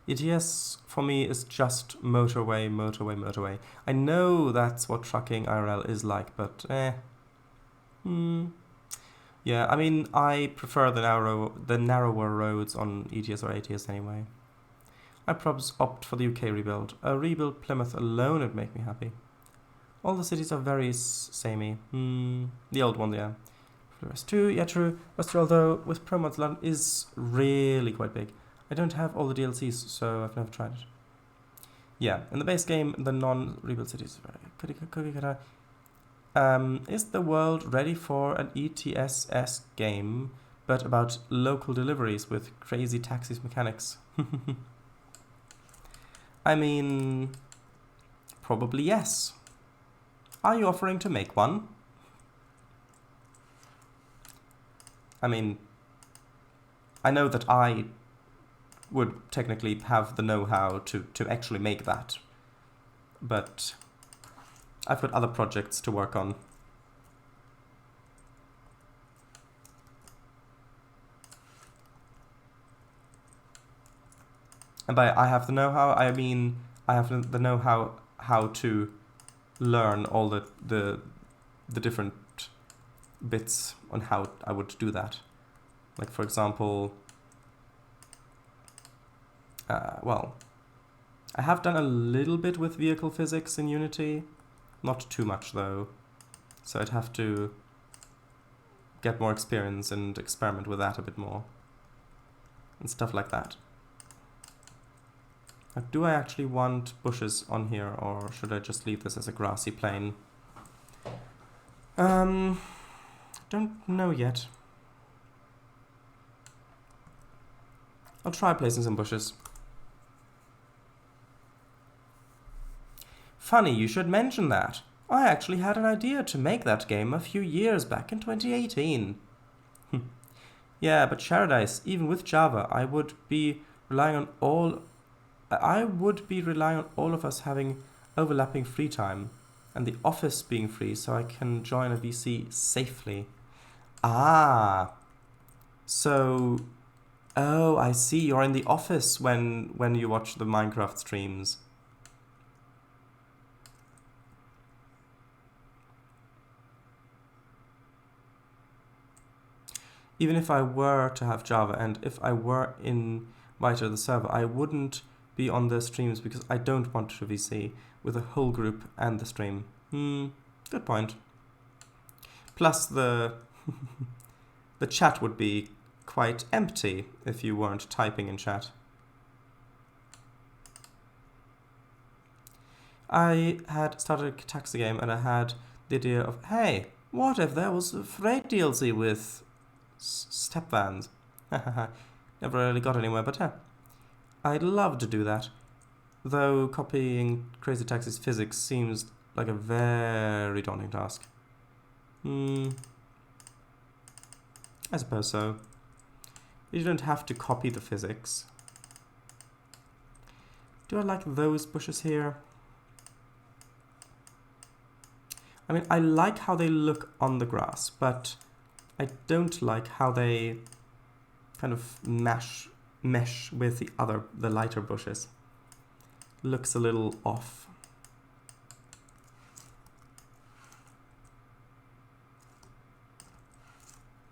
ETS, for me, is just motorway, motorway, motorway. I know that's what trucking IRL is like, but yeah, I mean, I prefer the narrower roads on ETS or ATS anyway. I'd probably opt for the UK rebuild. A rebuilt Plymouth alone would make me happy. All the cities are very samey. The old one, yeah. Flores 2, yeah, true. Western, although with ProMods, London is really quite big. I don't have all the DLCs, so I've never tried it. Yeah, in the base game, the non-rebuilt cities are very cookie cutter. Is the world ready for an ETS-esque game, but about local deliveries with crazy taxis mechanics? I mean, probably yes. Are you offering to make one? I mean, I know that I would technically have the know-how to actually make that, but I've got other projects to work on. And by I have the know-how, I mean I have the know-how how to learn all the different bits on how I would do that. Like, for example, well, I have done a little bit with vehicle physics in Unity, not too much though, so I'd have to get more experience and experiment with that a bit more, and stuff like that. Now, do I actually want bushes on here, or should I just leave this as a grassy plain? Don't know yet. I'll try placing some bushes. Funny you should mention that. I actually had an idea to make that game a few years back in 2018. Yeah, but Paradise, even with Java, I would be relying on all of us having overlapping free time, and the office being free so I can join a VC safely. Ah, so, oh, I see, you're in the office when you watch the Minecraft streams. Even if I were to have Java, and if I were invited to the server, I wouldn't be on the streams because I don't want to VC with a whole group and the stream. Good point. Plus the the chat would be quite empty if you weren't typing in chat. I had started a taxi game and I had the idea of, hey, what if there was a freight DLC with step vans? Never really got anywhere, but yeah, I'd love to do that. Though copying Crazy Taxi's physics seems like a very daunting task. I suppose so. You don't have to copy the physics. Do I like those bushes here? I mean, I like how they look on the grass, but I don't like how they kind of mesh with the lighter bushes. Looks a little off.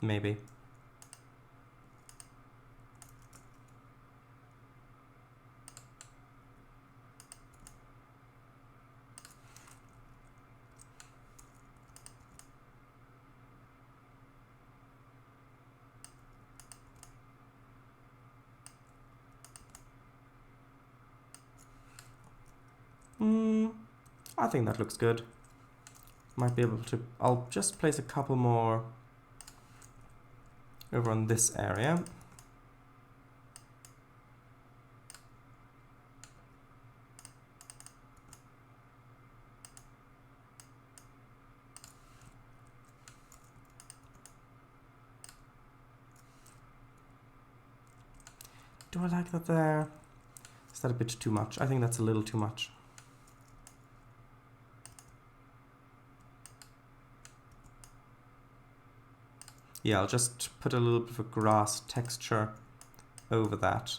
Maybe. I think that looks good. Might be able to... I'll just place a couple more over on this area. Do I like that there? Is that a bit too much? I think that's a little too much. Yeah, I'll just put a little bit of a grass texture over that.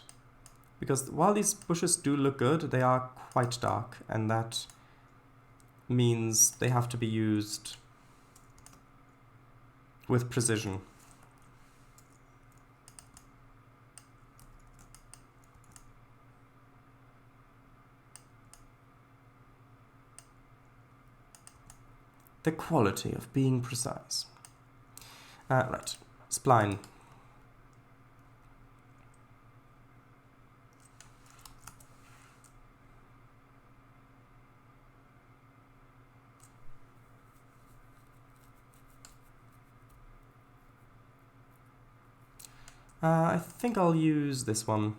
Because while these bushes do look good, they are quite dark, and that means they have to be used with precision. The quality of being precise. Right, spline. I think I'll use this one.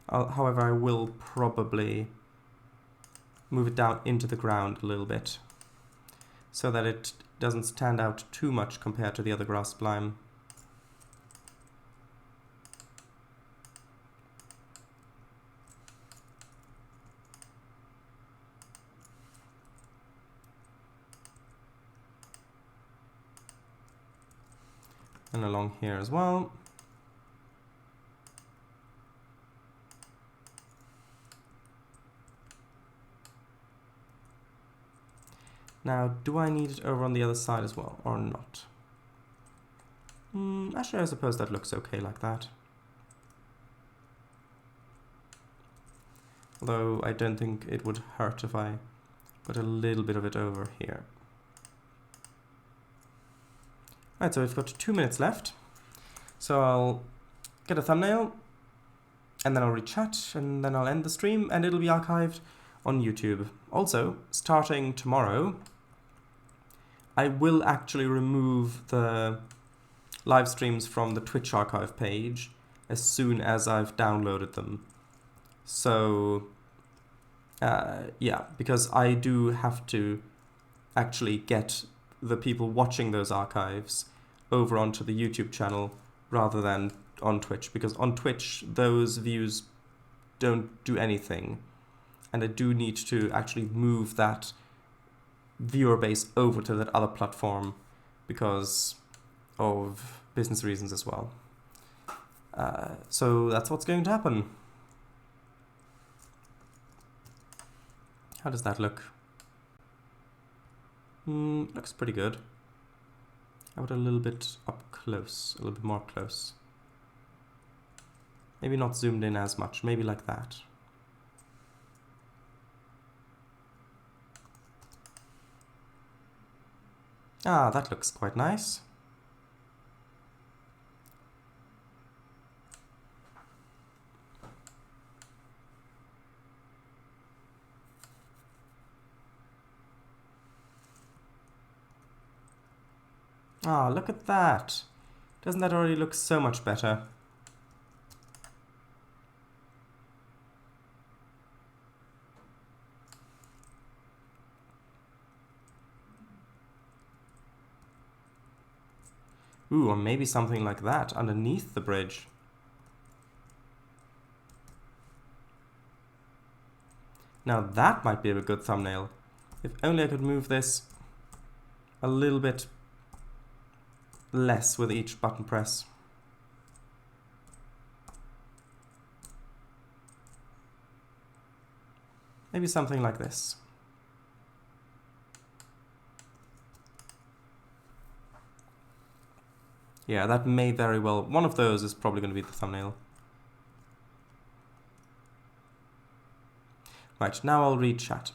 However, I will probably move it down into the ground a little bit so that it doesn't stand out too much compared to the other grass spline. And along here as well. Now, do I need it over on the other side as well, or not? Actually, I suppose that looks okay like that. Although I don't think it would hurt if I put a little bit of it over here. Right, so we've got 2 minutes left. So I'll get a thumbnail, and then I'll re-chat, and then I'll end the stream, and it'll be archived on YouTube. Also, starting tomorrow, I will actually remove the live streams from the Twitch archive page as soon as I've downloaded them. So, yeah, because I do have to actually get the people watching those archives over onto the YouTube channel rather than on Twitch, because on Twitch those views don't do anything, and I do need to actually move that viewer base over to that other platform because of business reasons as well. So that's what's going to happen. How does that look? Looks pretty good. How about a little bit up close, a little bit more close? Maybe not zoomed in as much, maybe like that. Ah, that looks quite nice. Ah, look at that. Doesn't that already look so much better? Ooh, or maybe something like that underneath the bridge. Now that might be a good thumbnail. If only I could move this a little bit less with each button press. Maybe something like this. Yeah, that may very well, one of those is probably going to be the thumbnail. Right, now I'll read chat.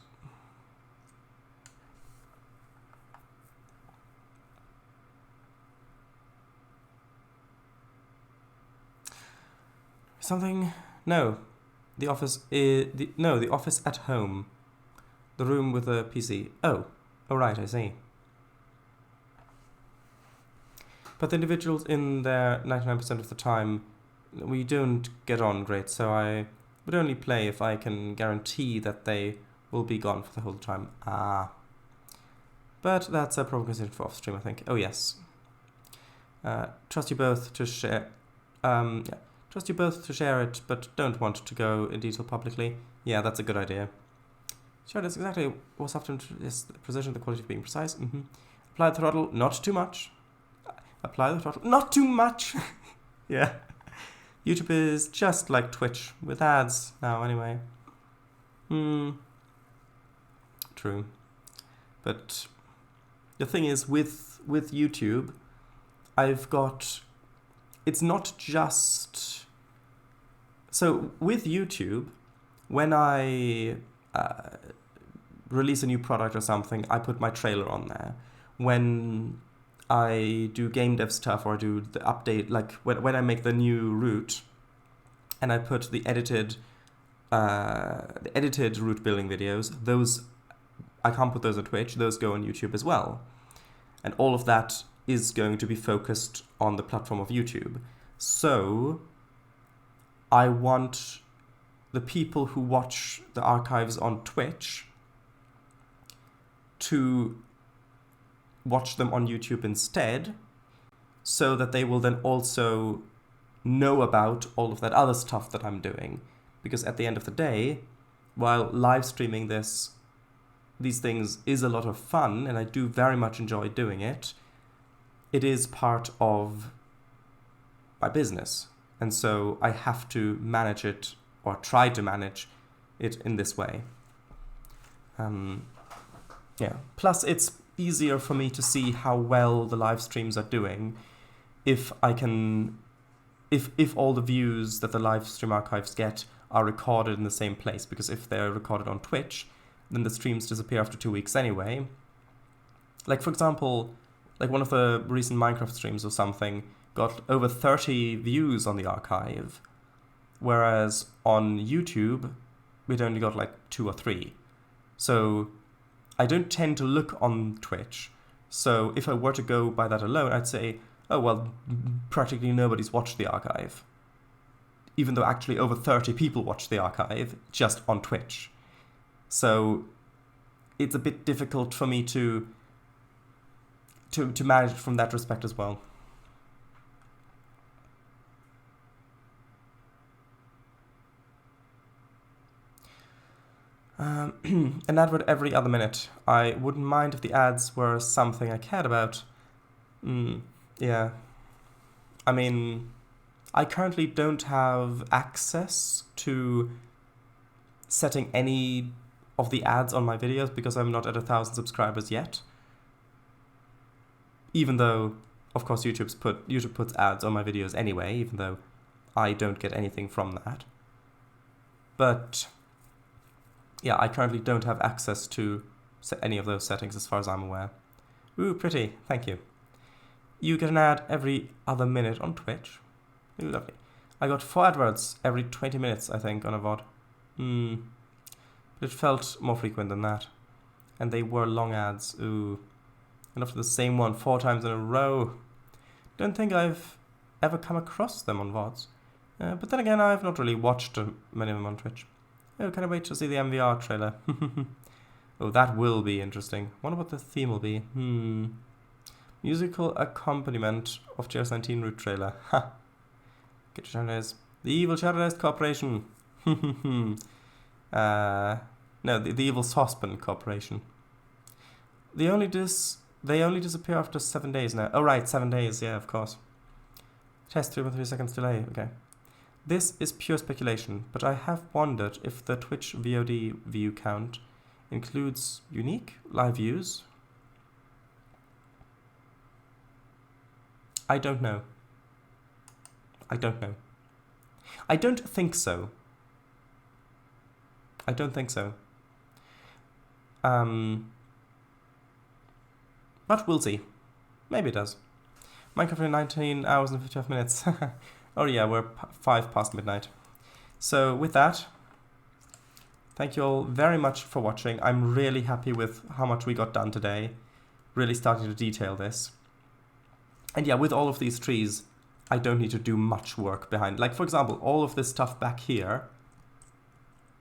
Something? No. The office is... the office at home. The room with a PC. Oh. Oh, right, I see. But the individuals in there 99% of the time, we don't get on great, so I would only play if I can guarantee that they will be gone for the whole time. Ah. But that's a problem considered for off-stream, I think. Oh, yes. Trust you both to share... yeah. Trust you both to share it, but don't want to go in detail publicly. Yeah, that's a good idea. Sure, that's exactly what's often is the precision, the quality of being precise. Apply the throttle, not too much. Apply the throttle, not too much. Yeah. YouTube is just like Twitch, with ads now anyway. True. But the thing is, with YouTube, I've got... It's not just... So with YouTube, when I release a new product or something, I put my trailer on there. When I do game dev stuff or I do the update, like when I make the new route and I put the edited route building videos, those, I can't put those on Twitch, those go on YouTube as well. And all of that is going to be focused on the platform of YouTube. So I want the people who watch the archives on Twitch to watch them on YouTube instead, so that they will then also know about all of that other stuff that I'm doing. Because at the end of the day, while live streaming these things is a lot of fun, and I do very much enjoy doing it, it is part of my business. And so I have to manage it, or try to manage it in this way. Yeah. Plus, it's easier for me to see how well the live streams are doing if I can, if all the views that the live stream archives get are recorded in the same place, because if they're recorded on Twitch, then the streams disappear after 2 weeks anyway. Like, for example, like one of the recent Minecraft streams or something got over 30 views on the archive, whereas on YouTube, we'd only got like 2 or 3. So I don't tend to look on Twitch. So if I were to go by that alone, I'd say, oh, well, practically nobody's watched the archive. Even though actually over 30 people watched the archive just on Twitch. So it's a bit difficult for me to manage it from that respect as well. An advert every other minute. I wouldn't mind if the ads were something I cared about. Yeah. I mean, I currently don't have access to setting any of the ads on my videos because I'm not at 1,000 subscribers yet. Even though, of course, YouTube puts ads on my videos anyway, even though I don't get anything from that. But yeah, I currently don't have access to any of those settings as far as I'm aware. Ooh, pretty. Thank you. You get an ad every other minute on Twitch. Ooh, lovely. I got 4 adverts every 20 minutes, I think, on a VOD. But it felt more frequent than that. And they were long ads. Ooh. And after the same one 4 times in a row. Don't think I've ever come across them on VODs. But then again, I've not really watched many of them on Twitch. Oh, can I wait to see the MVR trailer? Oh, that will be interesting. Wonder what the theme will be. Musical accompaniment of GS19 route trailer. Ha! Get your shadows. The Evil Shadowless Corporation. No, the Evil Saucepan Corporation. They only disappear after 7 days now. Oh, right, 7 days. Yeah, of course. Test 3.3 seconds delay. Okay. This is pure speculation, but I have wondered if the Twitch VOD view count includes unique live views. I don't know. I don't think so. But we'll see. Maybe it does. Minecraft in 19 hours and 55 minutes. Oh yeah, we're 5 past midnight. So with that, thank you all very much for watching. I'm really happy with how much we got done today. Really starting to detail this. And yeah, with all of these trees, I don't need to do much work behind. Like, for example, all of this stuff back here,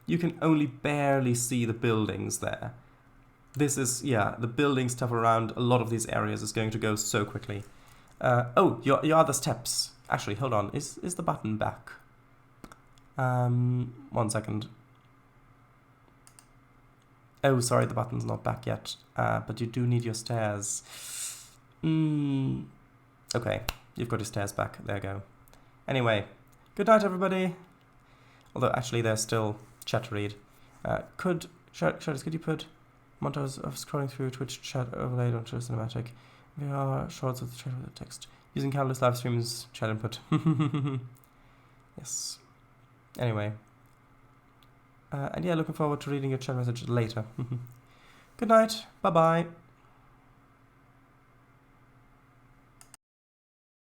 you can only barely see the buildings there. This is, yeah, the building stuff around a lot of these areas is going to go so quickly. Oh, your other steps. Actually, hold on. Is the button back? 1 second. Oh, sorry, the button's not back yet. But you do need your stairs. Okay, you've got your stairs back. There you go. Anyway, good night, everybody. Although, actually, there's still chat to read. Could you put montage of scrolling through Twitch chat overlaid onto cinematic? VR shorts of the chat with the text. Using countless live streams, chat input. Yes. Anyway. And yeah, looking forward to reading your chat message later. Good night. Bye-bye.